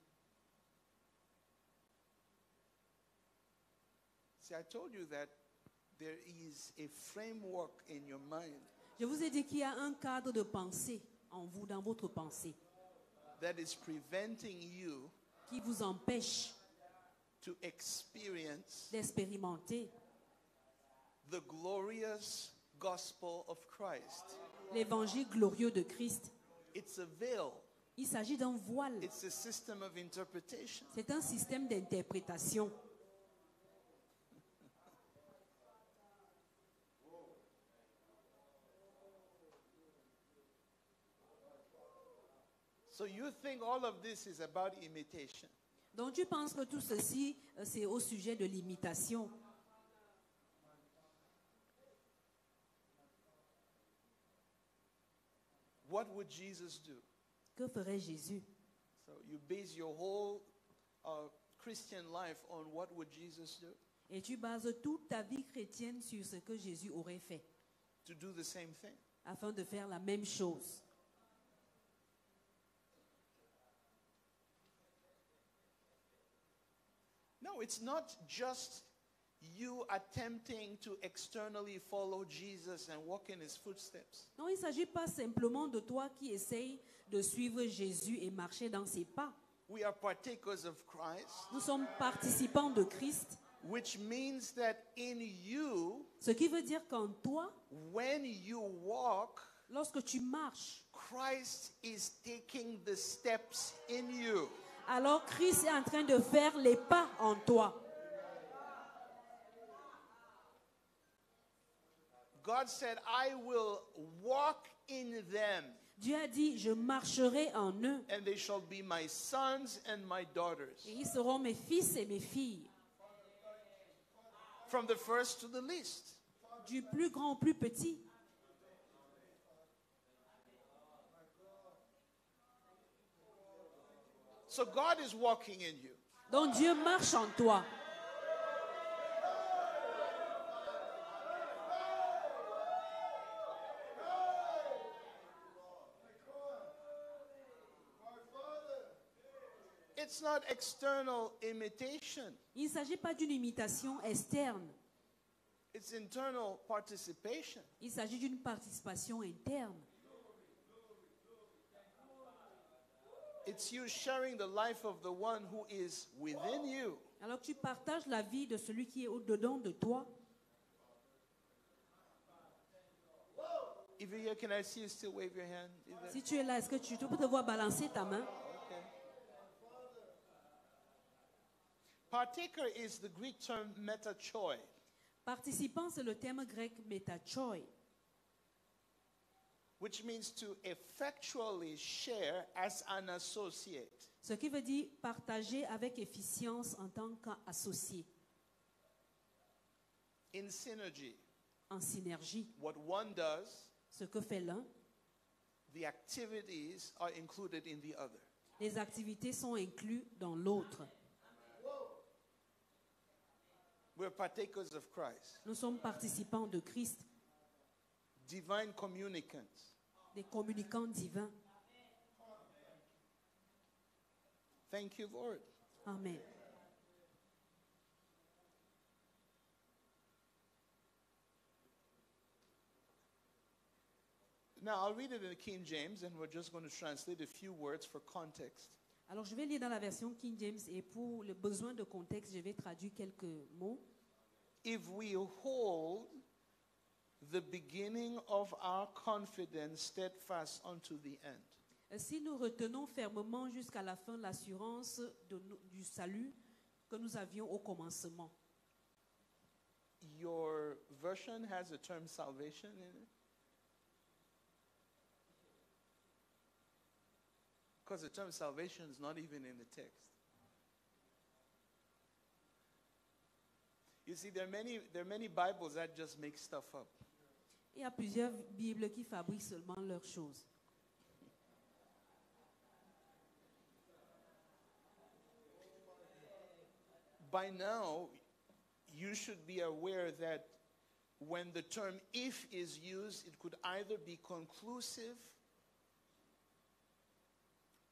See, I told you that there is a framework in your mind Je vous ai dit qu'il y a un cadre de pensée en vous, dans votre pensée, that is preventing you qui vous empêche to experience d'expérimenter the glorious gospel of Christ. l'évangile glorieux de Christ. It's a veil. Il s'agit d'un voile. It's a system of interpretation. C'est un système d'interprétation. So you think all of this is about imitation. Donc tu penses que tout ceci, c'est au sujet de l'imitation. What would Jesus do? Que ferait Jésus? So you base your whole Christian life on what would Jesus do? Et tu bases toute ta vie chrétienne sur ce que Jésus aurait fait, To do the same thing. afin de faire la même chose. No, it's not just you attempting to externally follow Jesus and walk in his footsteps. Non, il ne s'agit pas simplement de toi qui essaye de suivre Jésus et marcher dans ses pas. We are partakers of Christ, Nous sommes participants de Christ, which means that in you, ce qui veut dire qu'en toi, when you walk, lorsque tu marches, Christ is taking the steps in you. alors Christ est en train de faire les pas en toi. God said, I will walk in them, Dieu a dit, je marcherai en eux, and they shall be my sons and my daughters. et ils seront mes fils et mes filles, From the first to the least. du plus grand au plus petit. So God is walking in you. Donc Dieu marche en toi. It's not external imitation. Il ne s'agit pas d'une imitation externe, It's internal participation. il s'agit d'une participation interne. It's you sharing the life of the one who is within you. Alors tu partages la vie de celui qui est au-dedans de toi. If you're here, can I see you still wave your hand? Either? Si tu es là, est-ce que tu peux te voir balancer ta main? Okay. Partaker is the Greek term metachoi. Participant, c'est le terme grec metachoi, Which means to effectually share as an associate. ce qui veut dire partager avec efficience en tant qu'associé, In synergy, en synergie. what one does, Ce que fait l'un, the activities are included in the other. les activités sont incluses dans l'autre. We're partakers of Christ, Nous sommes participants de Christ, divine communicants. des communicants divins. Thank you, Lord. Amen. Now, I'll read it in the King James, and we're just going to translate a few words for context. Alors je vais lire dans la version King James et pour le besoin de contexte, je vais traduire quelques mots. If we hold the beginning of our confidence steadfast unto the end, Si nous retenons fermement jusqu'à la fin l'assurance du salut que nous avions au commencement. your version has the term salvation in it? Because the term salvation is not even in the text. You see, there are many Bibles that just make stuff up. Il y a plusieurs Bibles qui fabriquent seulement leurs choses. By now, you should be aware that when the term if is used, it could either be conclusive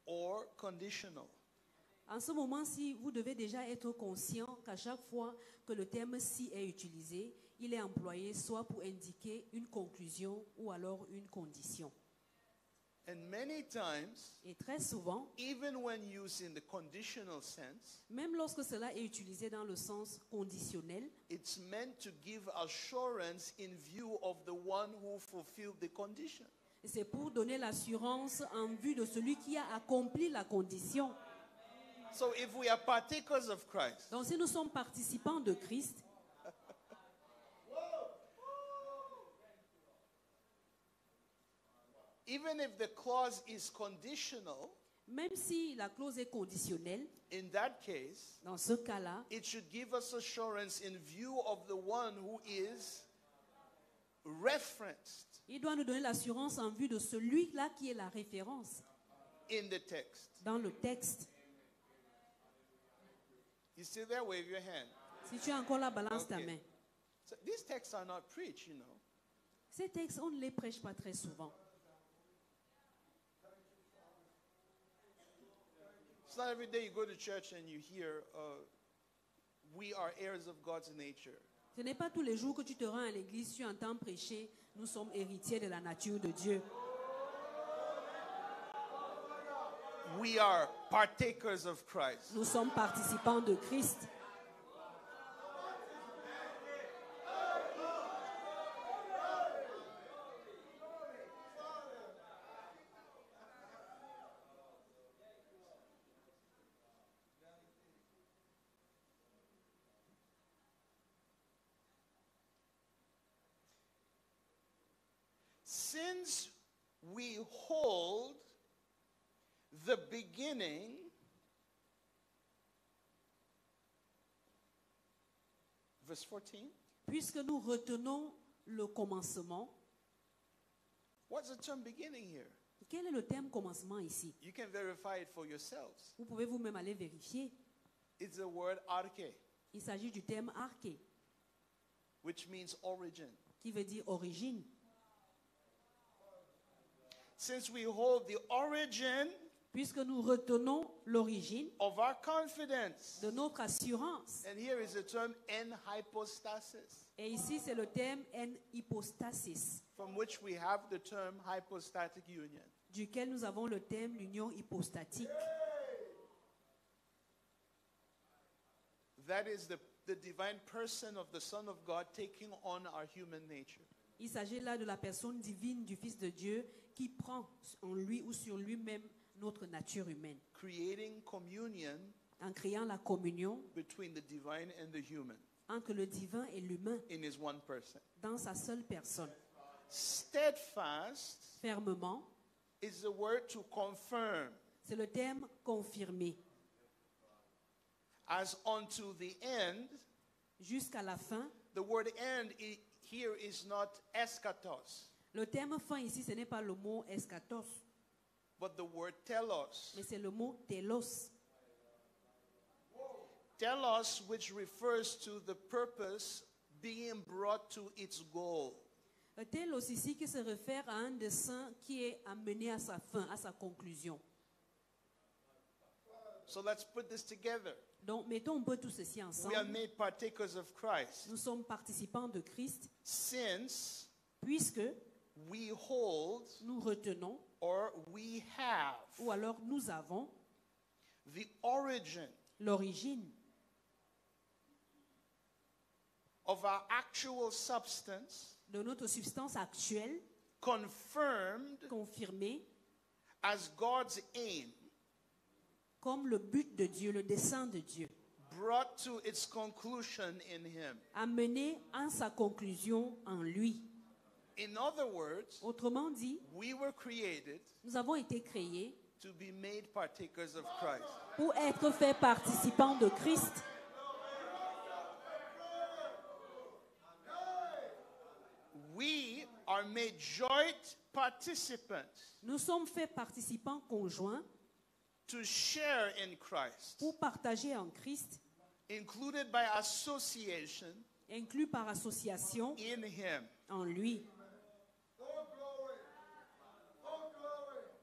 or conditional. En ce moment-ci, vous devez déjà être conscient qu'à chaque fois que le terme si est utilisé, il est employé soit pour indiquer une conclusion ou alors une condition. And many times, Et très souvent, even when used in the conditional sense, même lorsque cela est utilisé dans le sens conditionnel, it's meant to give assurance in view of the one who fulfilled the condition. c'est pour donner l'assurance en vue de celui qui a accompli la condition. So if we are partakers of Christ, Donc si nous sommes participants de Christ, even if the clause is conditional, même si la clause est conditionnelle, in that case, dans ce cas-là, it should give us assurance in view of the one who is referenced il doit nous donner l'assurance en vue de celui-là qui est la référence in the text. dans le texte. You still there? Wave your hand. Si tu es encore là, balance ta Okay. main. So these texts are not preached, you know. Ces textes, on ne les prêche pas très souvent. It's not every day you go to church and you hear, we are heirs of God's nature. Ce n'est pas tous les jours que tu te rends à l'église, tu entends prêcher, nous sommes héritiers de la nature de Dieu. We are partakers of Christ. Nous sommes participants de Christ. Since we hold the beginning verse 14, Puisque nous retenons le commencement, what's the term beginning here? quel est le terme commencement ici? You can verify it for yourselves. Vous pouvez vous-même aller vérifier. It's the word arche, Il s'agit du terme arché, which means origin. qui veut dire origine. Since we hold the origin Puisque nous retenons l'origine of our confidence, de notre assurance. and here is the term en hypostasis, Et ici, c'est le terme en hypostasis, from which we have the term hypostatic union. duquel nous avons le terme l'union hypostatique. That is the divine person of the Son of God taking on our human nature. Il s'agit là de la personne divine du Fils de Dieu qui prend en lui ou sur lui-même notre nature humaine, Creating communion en créant la communion between the divine and the human entre le divin et l'humain in his one person. dans sa seule personne. Steadfast Fermement, is the word to confirm, c'est le terme confirmé, as unto the end. jusqu'à la fin. The word end here is not eschatos, Le terme fin ici, ce n'est pas le mot eschatos, but the word telos. mais c'est le mot telos. Telos, which refers to the purpose being brought to its goal. Le telos ici qui se réfère à un dessein qui est amené à sa fin, à sa conclusion. So let's put this together. Donc, mettons un peu tout ceci We are ensemble. made partakers of Christ Nous sommes participants de Christ, since puisque we hold nous retenons, or we have ou alors nous avons, the origin l'origine of our actual substance de notre substance actuelle, confirmed confirmée as God's aim, comme le but de Dieu, le dessein de Dieu, brought to its conclusion in Him. amené à sa conclusion en lui. In other words, Autrement dit, we were created nous avons été créés to be made partakers of Christ. pour être faits participants de Christ. We are are made joint participants Nous sommes faits participants conjoints to share in Christ, pour partager en Christ, included by association inclus par association in Him. en lui.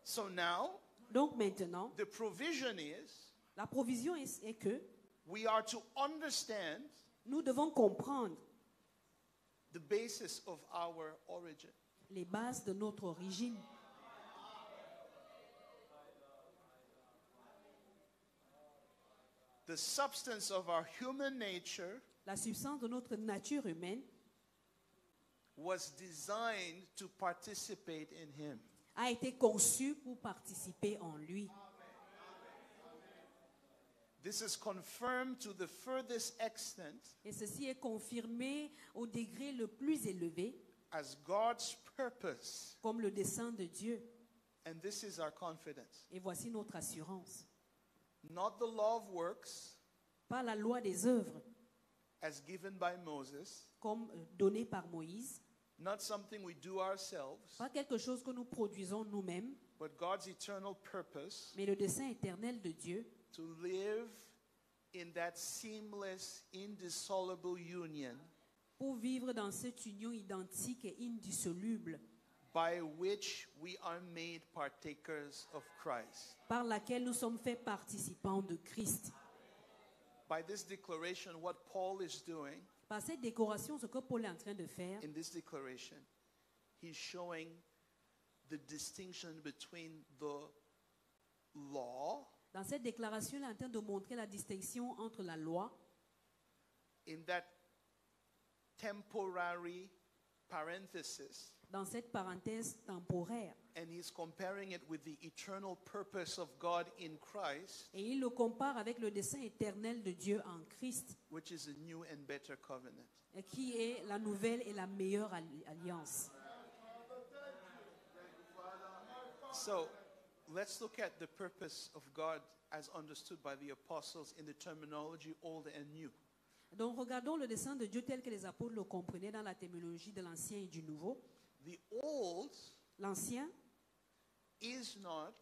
So now, Donc maintenant, the provision is la provision est que we are to understand nous devons comprendre the basis of our origin. les bases de notre origine. The substance of our human nature La substance de notre nature humaine was designed to participate in Him. a été conçue pour participer en lui. This is confirmed to the furthest extent Et ceci est confirmé au degré le plus élevé as God's purpose. comme le dessein de Dieu. And this is our confidence. Et voici notre assurance. Not the law of works Pas la loi des œuvres as given by Moses, comme donnée par Moïse, not something we do ourselves, pas quelque chose que nous produisons nous-mêmes, but God's eternal purpose mais le dessein éternel de Dieu to live in that seamless, indissoluble union pour vivre dans cette union identique et indissoluble by which we are made partakers of Christ. par laquelle nous sommes faits participants de Christ. By this declaration, what Paul is doing Par cette décoration, ce que Paul est en train de faire, in this declaration, he's showing the distinction between the law dans cette déclaration, il est en train de montrer la distinction entre la loi, in that temporary parenthesis, dans cette parenthèse temporaire, and he's comparing it with the eternal purpose of God in Christ, et il le compare avec le dessein éternel de Dieu en Christ, which is a new and better covenant. qui est la nouvelle et la meilleure alliance. So, let's look at the purpose of God as understood by the apostles in the terminology old and new. Donc regardons le dessein de Dieu tel que les apôtres le comprenaient dans la terminologie de l'Ancien et du Nouveau. The old L'Ancien is not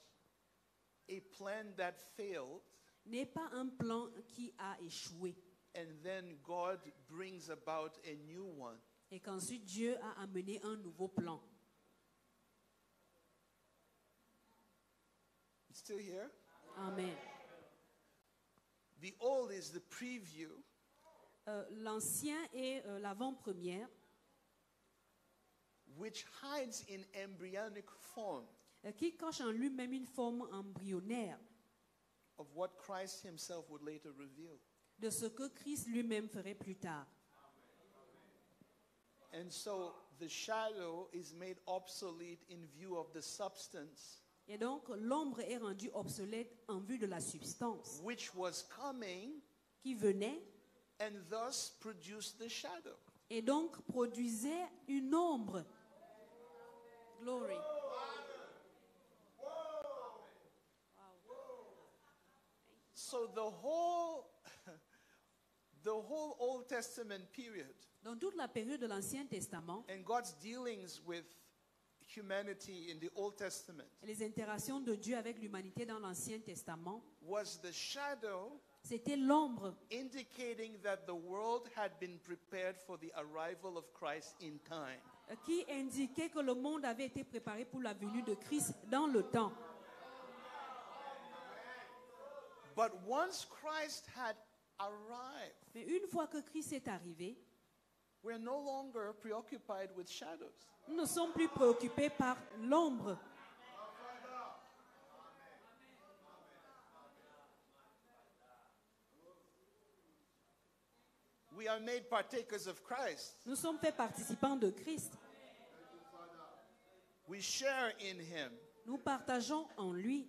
a plan that failed n'est pas un plan qui a échoué and then God brings about a new one. et qu'ensuite Dieu a amené un nouveau plan. You still here? Amen. The old is the preview L'Ancien est l'avant-première which hides in embryonic form qui cache en lui-même une forme embryonnaire of what Christ himself would later reveal. de ce que Christ lui-même ferait plus tard. And so the shadow is made obsolete in view of the substance Et donc l'ombre est rendue obsolète en vue de la substance which was coming qui venait and thus produced the shadow. et donc produisait une ombre. Glory. So the whole Old Testament period Dans toute la période de l'Ancien Testament, and God's dealings with humanity in the Old Testament les interactions de Dieu avec l'humanité dans l'Ancien Testament, was the shadow c'était l'ombre indicating that the world had been prepared for the arrival of Christ in time. qui indiquait que le monde avait été préparé pour la venue de Christ dans le temps. But once Christ had arrived, Mais une fois que Christ est arrivé, we're no longer preoccupied with shadows. nous ne sommes plus préoccupés par l'ombre. We are made partakers of Christ. Nous sommes faits participants de Christ. We share in him. Nous partageons en lui.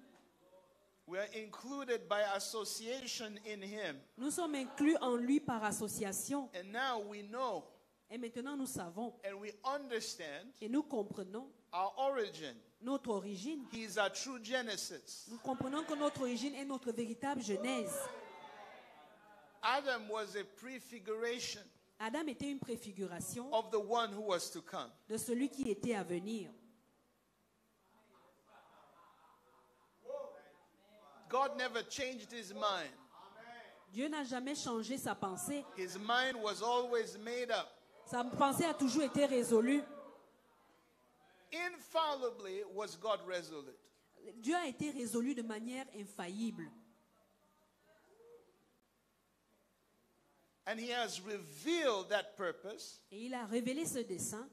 We are included by association in him. Nous sommes inclus en lui par association. And now we know Et maintenant nous savons and we understand et nous comprenons our origin. notre origine. He is our true Genesis. Nous comprenons que notre origine est notre véritable genèse. Adam was a prefiguration Adam était une préfiguration of the one who was to come. de celui qui était à venir. God never changed his mind. Dieu n'a jamais changé sa pensée. His mind was always made up. Sa pensée a toujours été résolue. Infallibly was God resolute. Dieu a été résolu de manière infaillible. And he has revealed that purpose Et il a révélé ce dessein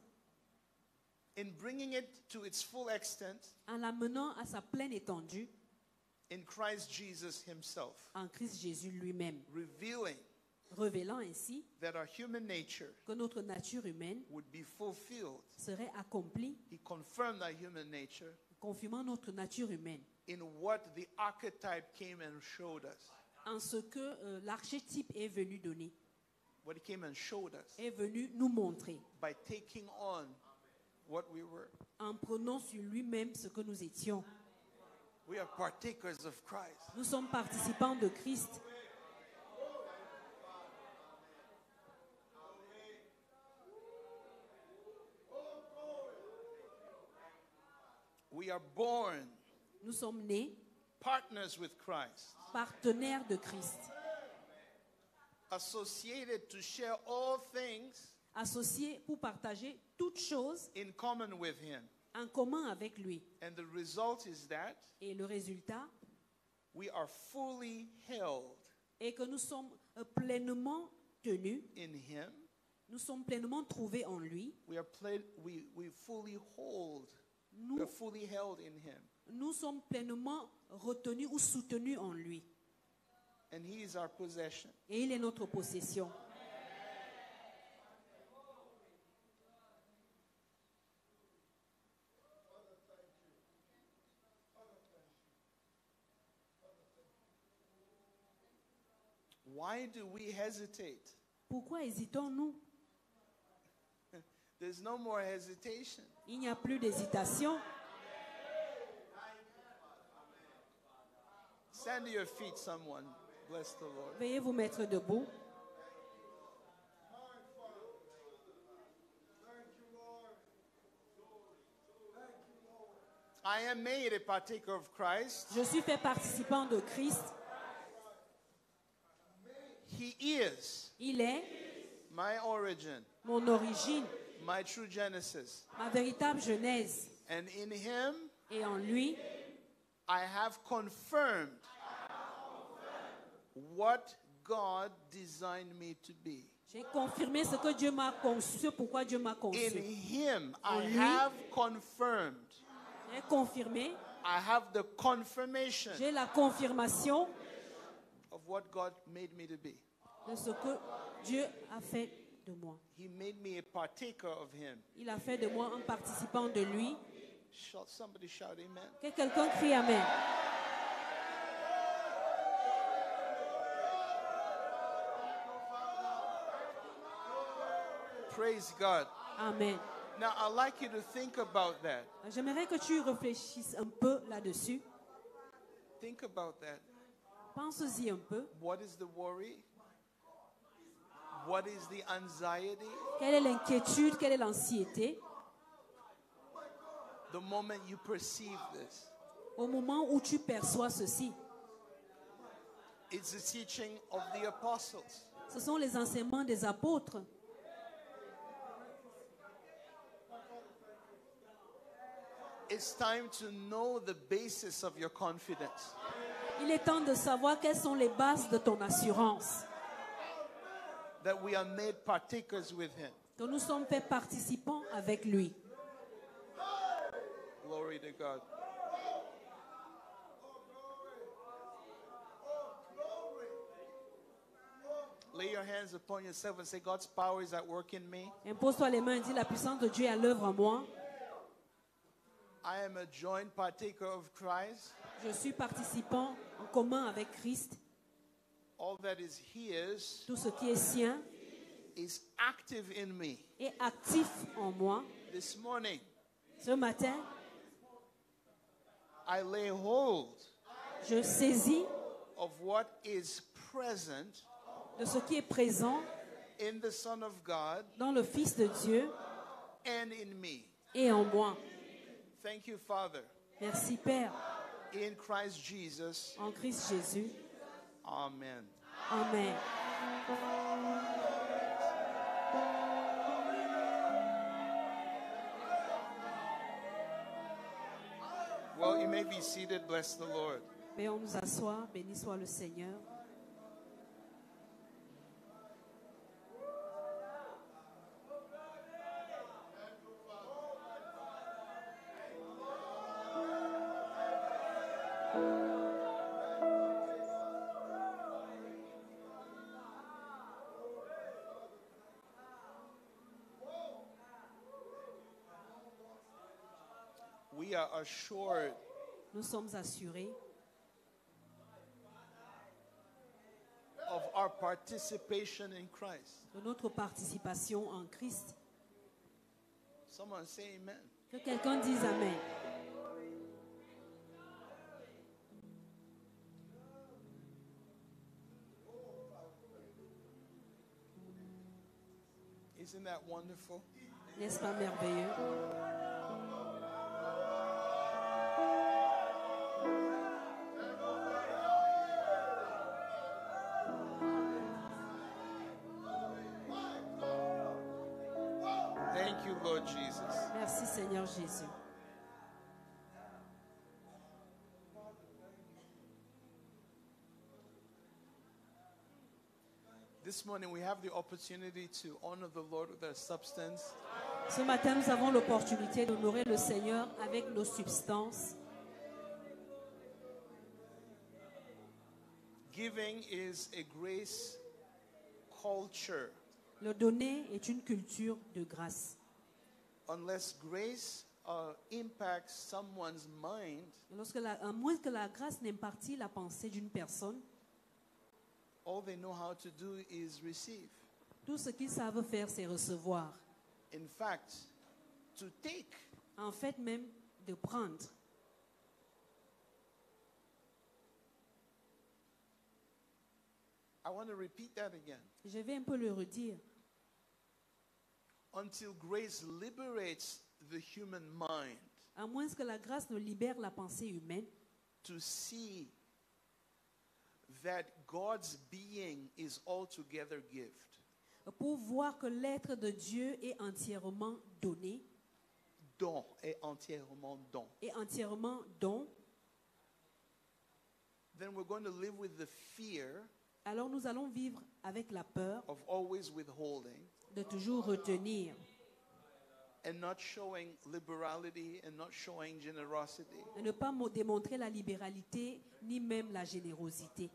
in bringing it to its full extent en l'amenant à sa pleine étendue in Christ Jesus himself, en Christ Jésus lui-même, revealing révélant ainsi that our human nature que notre nature humaine would be fulfilled. serait accomplie, He confirmed our human nature confirmant notre nature humaine, in what the archetype came and showed us. en ce que l'archétype est venu donner, What he came and showed us est venu nous montrer, by taking on what we were. en prenant sur lui-même ce que nous étions. We are partakers of Christ. Nous sommes participants de Christ. We are born Nous sommes nés partners with Christ, partenaires de Christ, associated to share all things associés pour partager toutes choses in common with him. en commun avec lui. And the result is that Et le résultat we are fully held est que nous sommes pleinement tenus, in him. nous sommes pleinement trouvés en lui, We fully hold. nous, We are fully held in him. nous sommes pleinement retenus ou soutenus en lui. And he is our possession. Et il est notre possession. Why do we hesitate? Pourquoi hésitons-nous? There's no more hesitation. Il n'y a plus d'hésitation. Stand to your feet, someone. Bless the Lord. Veuillez vous mettre debout. I am made a partaker of Christ. Je suis fait participant de Christ. He is Il est my origin, mon origine, my true genesis. ma véritable genèse. And in him, Et en lui, I have confirmed what God designed me to be. j'ai confirmé ce que Dieu m'a conçu, ce pourquoi Dieu m'a In conçu. him, En I lui. have confirmed. J'ai confirmé, I have the confirmation j'ai la confirmation of what God made me to be. de ce que Dieu a fait de moi. He made me a partaker of him. Il a fait de moi un participant de lui. Somebody shout amen. Que quelqu'un crie Amen. Praise God. Amen. Now, I'd like you to think about that. J'aimerais que tu réfléchisses un peu là-dessus. Think about that. Pense-y un peu. What is the worry? What is the anxiety? Quelle est l'inquiétude? Quelle est l'anxiété? The moment you perceive this. Au moment où tu perçois ceci, It's the teaching of the apostles. ce sont les enseignements des apôtres. It's time to know the basis of your confidence. Il est temps de savoir quelles sont les bases de ton assurance. That we are made partakers with him. Que nous sommes faits participants avec lui. Glory to God. Lay your hands upon yourself and say, God's power is at work in me. Impose-toi les mains et dis, la puissance de Dieu est à l'œuvre en moi. I am a joint partaker of Christ. Je suis participant en commun avec Christ. All that is his Tout ce qui est sien is active in me. est actif en moi. This morning, Ce matin, I lay hold je saisis of what is present de ce qui est présent in the Son of God dans le Fils de Dieu and in me. et en moi. Thank you, Father. Merci Père, In Christ Jesus. en Christ Jésus. Amen. Amen. Well, you may be seated. Bless the Lord. Veuillons nous asseoir, béni soit le Seigneur. We are assured Nous sommes assurés of our participation in Christ. de notre participation en Christ. Someone say amen. Que quelqu'un dise Amen. Isn't that wonderful? N'est-ce pas merveilleux? Thank you, Lord Jesus. Merci Seigneur Jésus. This morning we have the opportunity to honor the Lord with our substance. Ce matin, nous avons l'opportunité d'honorer le Seigneur avec nos substances. Giving is a grace culture. Le donner est une culture de grâce. Unless grace impacts someone's mind, À moins que la grâce n'impartit la pensée d'une personne, all they know how to do is receive. tout ce qu'ils savent faire, c'est recevoir. In fact, to take. En fait, même de prendre. I want to repeat that again. Je vais un peu le redire. Until grace liberates the human mind À moins que la grâce ne libère la pensée humaine to see that God's being is altogether gift. pour voir que l'être de Dieu est entièrement donné Don est entièrement don. et entièrement don, Then we're going to live with the fear alors nous allons vivre avec la peur of always withholding de toujours retenir and not showing liberality and not showing generosity. et ne pas démontrer la libéralité ni même la générosité.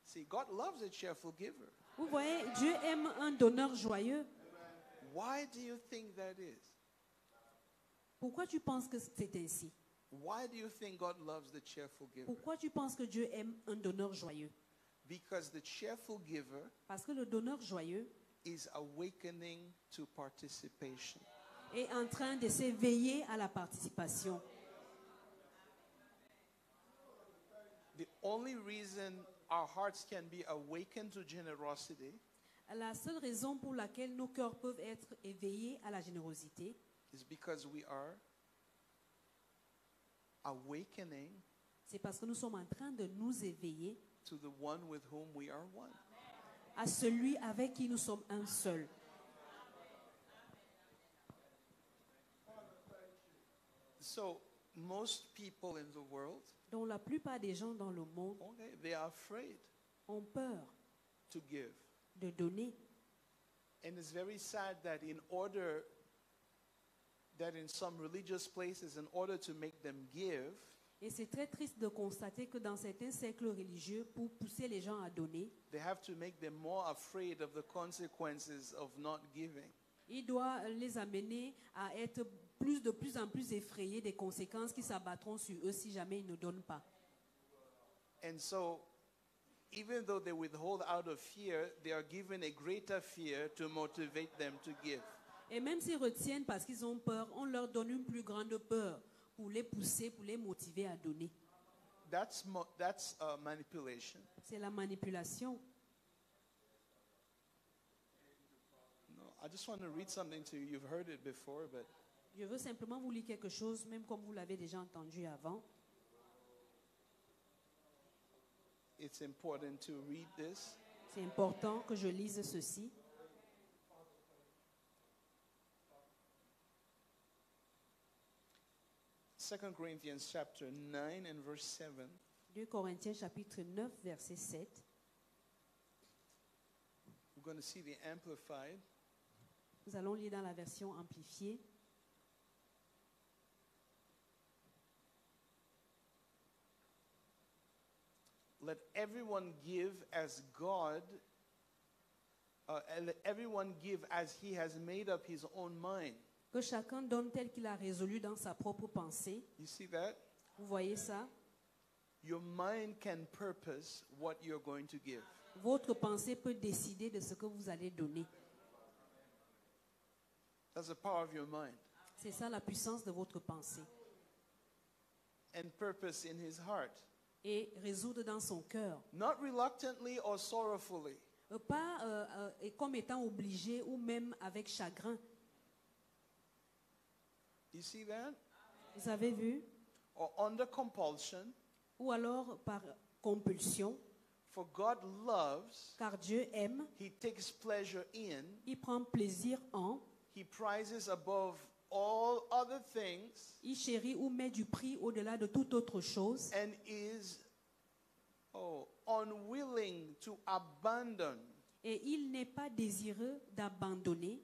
See, God loves a cheerful giver. Vous voyez, Dieu aime un donneur joyeux. Why do you think that is? Pourquoi tu penses que c'est ainsi? Why do you think God loves the cheerful giver? Pourquoi tu penses que Dieu aime un donneur joyeux? Because the cheerful giver Parce que le donneur joyeux is awakening to participation. est en train de s'éveiller à la participation. The only reason our hearts can be awakened to generosity La seule raison pour laquelle nos cœurs peuvent être éveillés à la générosité, is because we are awakening c'est parce que nous sommes en train de nous éveiller to the one with whom we are one. à celui avec qui nous sommes un seul. So most people in the world, Donc la plupart des gens dans le monde okay, they are afraid ont peur to give. de donner. And it's very sad that in order that in some religious places, in order to make them give, Et c'est très triste de constater que dans certains cercles religieux, pour pousser les gens à donner, they have to make them more afraid of the consequences of not giving. il doit les amener à être de plus en plus effrayés des conséquences qui s'abattront sur eux si jamais ils ne donnent pas. And so, even though they withhold out of fear, they are given a greater fear to motivate them to give. Et même s'ils retiennent parce qu'ils ont peur, on leur donne une plus grande peur pour les pousser, pour les motiver à donner. That's manipulation. C'est la manipulation. I just want to read something to you. You've heard it before, but Je veux simplement vous lire quelque chose, même comme vous l'avez déjà entendu avant. it's important to read this. C'est important que je lise ceci. Second Corinthians chapter 9 and verse 7. 2 Corinthiens chapitre 9, verset 7. We're going to see the Amplified. Nous allons lire dans la version amplifiée. Let everyone give as God, and let everyone give as he has made up his own mind. Que chacun donne tel qu'il a résolu dans sa propre pensée. You see that? Vous voyez ça? Your mind can purpose what you're going to give. Votre pensée peut décider de ce que vous allez donner. That's the power of your mind. C'est ça la puissance de votre pensée. And purpose in his heart. Et résoudre dans son cœur. Not reluctantly or sorrowfully. Pas et comme étant obligé ou même avec chagrin. You see that? Vous avez vu? Or under compulsion. Ou alors par compulsion. For God loves, Car Dieu aime, he takes pleasure in, il prend plaisir en, he prizes above all other things, il chérit ou met du prix au-delà de toute autre chose and is unwilling to abandon et il n'est pas désireux d'abandonner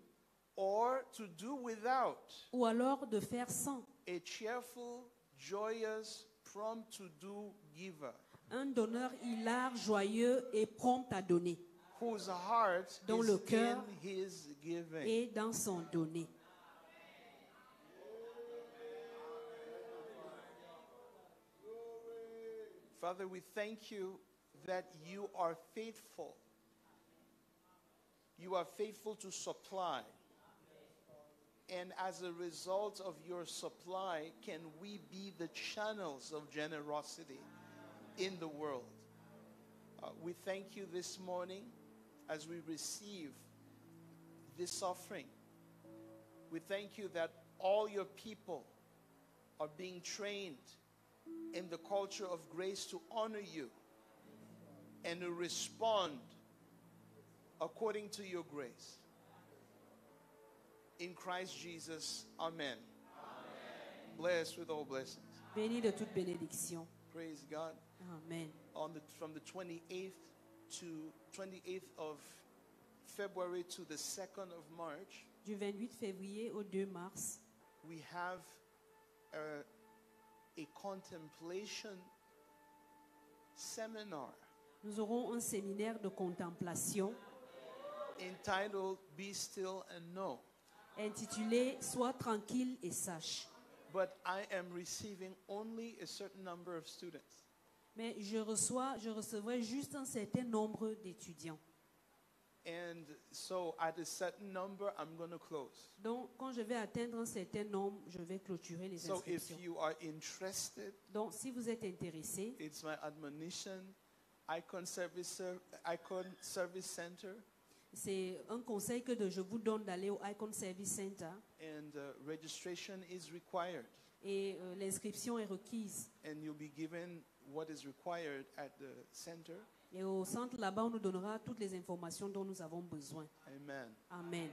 or to do without ou alors de faire sans a cheerful, joyous, prompt to do giver, un donneur hilar, joyeux et prompt à donner whose heart Dont is le cœur in his giving. et dans son donner. Father, we thank you that you are faithful. You are faithful to supply. And as a result of your supply, can we be the channels of generosity in the world? We thank you this morning as we receive this offering. We thank you that all your people are being trained in the culture of grace to honor you and to respond according to your grace. In Christ Jesus, amen. Blessed with all blessings. Béni de toute bénédiction. Praise God. Amen. From the 28th of February to the 2nd of March, Du 28 février au 2 mars, we have a contemplation seminar nous aurons un séminaire de contemplation entitled Be Still and Know. intitulé Sois tranquille et sache. But I am receiving only a certain number of students. Mais je recevrai juste un certain nombre d'étudiants. And so at a certain number, I'm going to close. Donc, quand je vais atteindre un certain nombre, je vais clôturer les So if inscriptions. you are interested, Donc, si vous êtes intéressé, it's my admonition, Icon Service Center, c'est un conseil que je vous donne d'aller au Icon Service Center and registration is required. et l'inscription est requise. And you'll be given what is required at the center. Et au centre là-bas, on nous donnera toutes les informations dont nous avons besoin. Amen. Amen.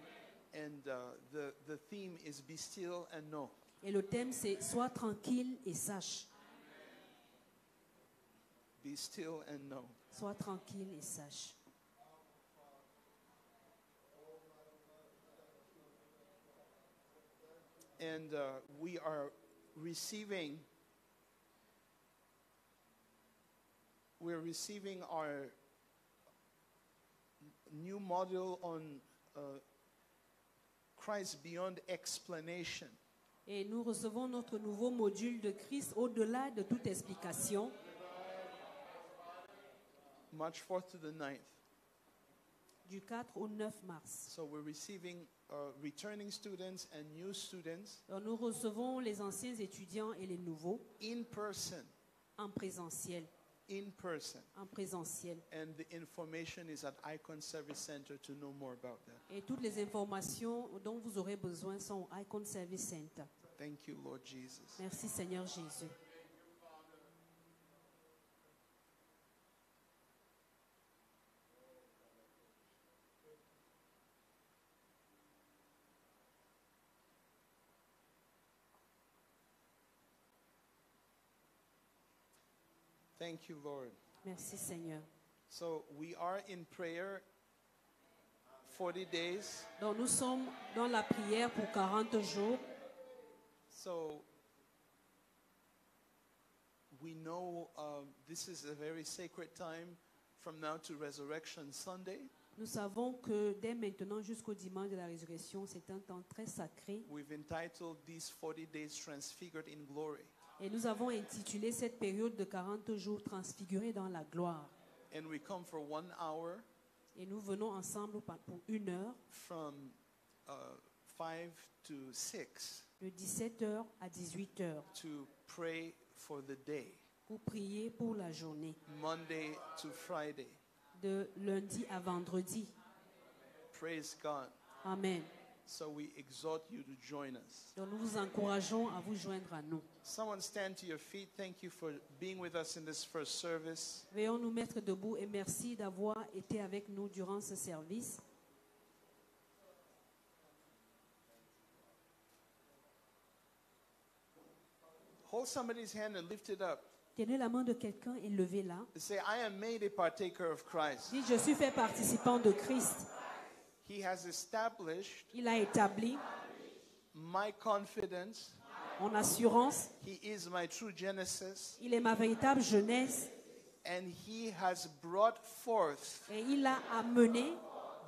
And the theme is Be Still and Know. Et le thème, c'est Sois tranquille et sache. Be still and know. Sois tranquille et sache. And we are receiving our new module on Christ beyond explanation. Et nous recevons notre nouveau module de Christ au-delà de toute explication, March 4th to the 9th. du 4 au 9 mars. So we're receiving returning students and new students Alors, nous recevons les anciens étudiants et les nouveaux in person en présentiel. in person. en présentiel. And the information is at Icon Service Center to know more about that. Et toutes les informations dont vous aurez besoin sont au Icon Service Center. Thank you, Lord Jesus. Merci Seigneur Jésus. Thank you, Lord. Merci Seigneur. So we are in prayer 40 days. Donc nous sommes dans la prière pour 40 jours. So we know this is a very sacred time from now to Resurrection Sunday. Nous savons que dès maintenant jusqu'au dimanche de la résurrection, c'est un temps très sacré. We've entitled these 40 days Transfigured in Glory. Et nous avons intitulé cette période de 40 jours transfigurés dans la gloire. And we come for 1 hour Et nous venons ensemble pour 1 heure, from 5 to 6 de 17h à 18h, to pray for the day, pour prier pour la journée, Monday to Friday. de lundi à vendredi. Praise God. Amen. So we exhort you to join us. Donc nous vous encourageons à vous joindre à nous. Someone stand to your feet. Thank you for being with us in this first service. Veuillons nous mettre debout et merci d'avoir été avec nous durant ce service. Hold somebody's hand and lift it up. Tenez la main de quelqu'un et levez-la. Say, I am made a partaker of Christ. Dis, je suis fait participant de Christ. He has established Il a établi my confidence. mon assurance. He is my true Genesis. Il est ma véritable jeunesse. And he has brought forth Et il a amené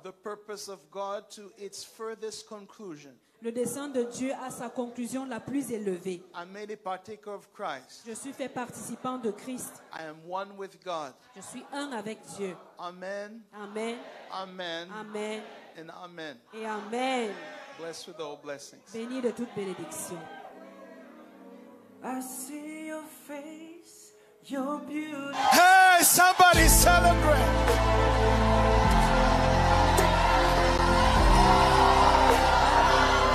the purpose of God to its furthest conclusion. le dessein de Dieu à sa conclusion la plus élevée. I'm made a partaker of Christ. Je suis fait participant de Christ. I am one with God. Je suis un avec Dieu. Amen, Amen, amen, amen and amen. et amen. Blessed with all blessings. Béni de toute bénédiction. I see your face, your beauty. Hey, somebody celebrate.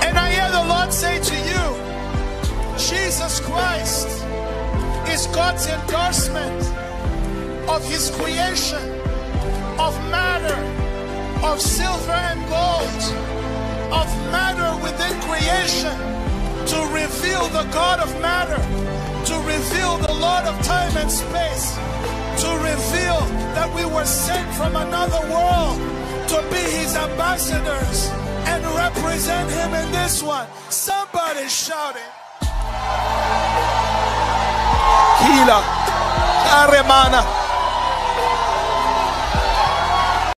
And I hear the Lord say to you, Jesus Christ is God's endorsement of his creation, of matter, of silver and gold, of matter within creation, to reveal the God of matter, to reveal the Lord of time and space, to reveal that we were sent from another world to be his ambassadors and represent him in this one. Somebody shout it. Kila, Aremana.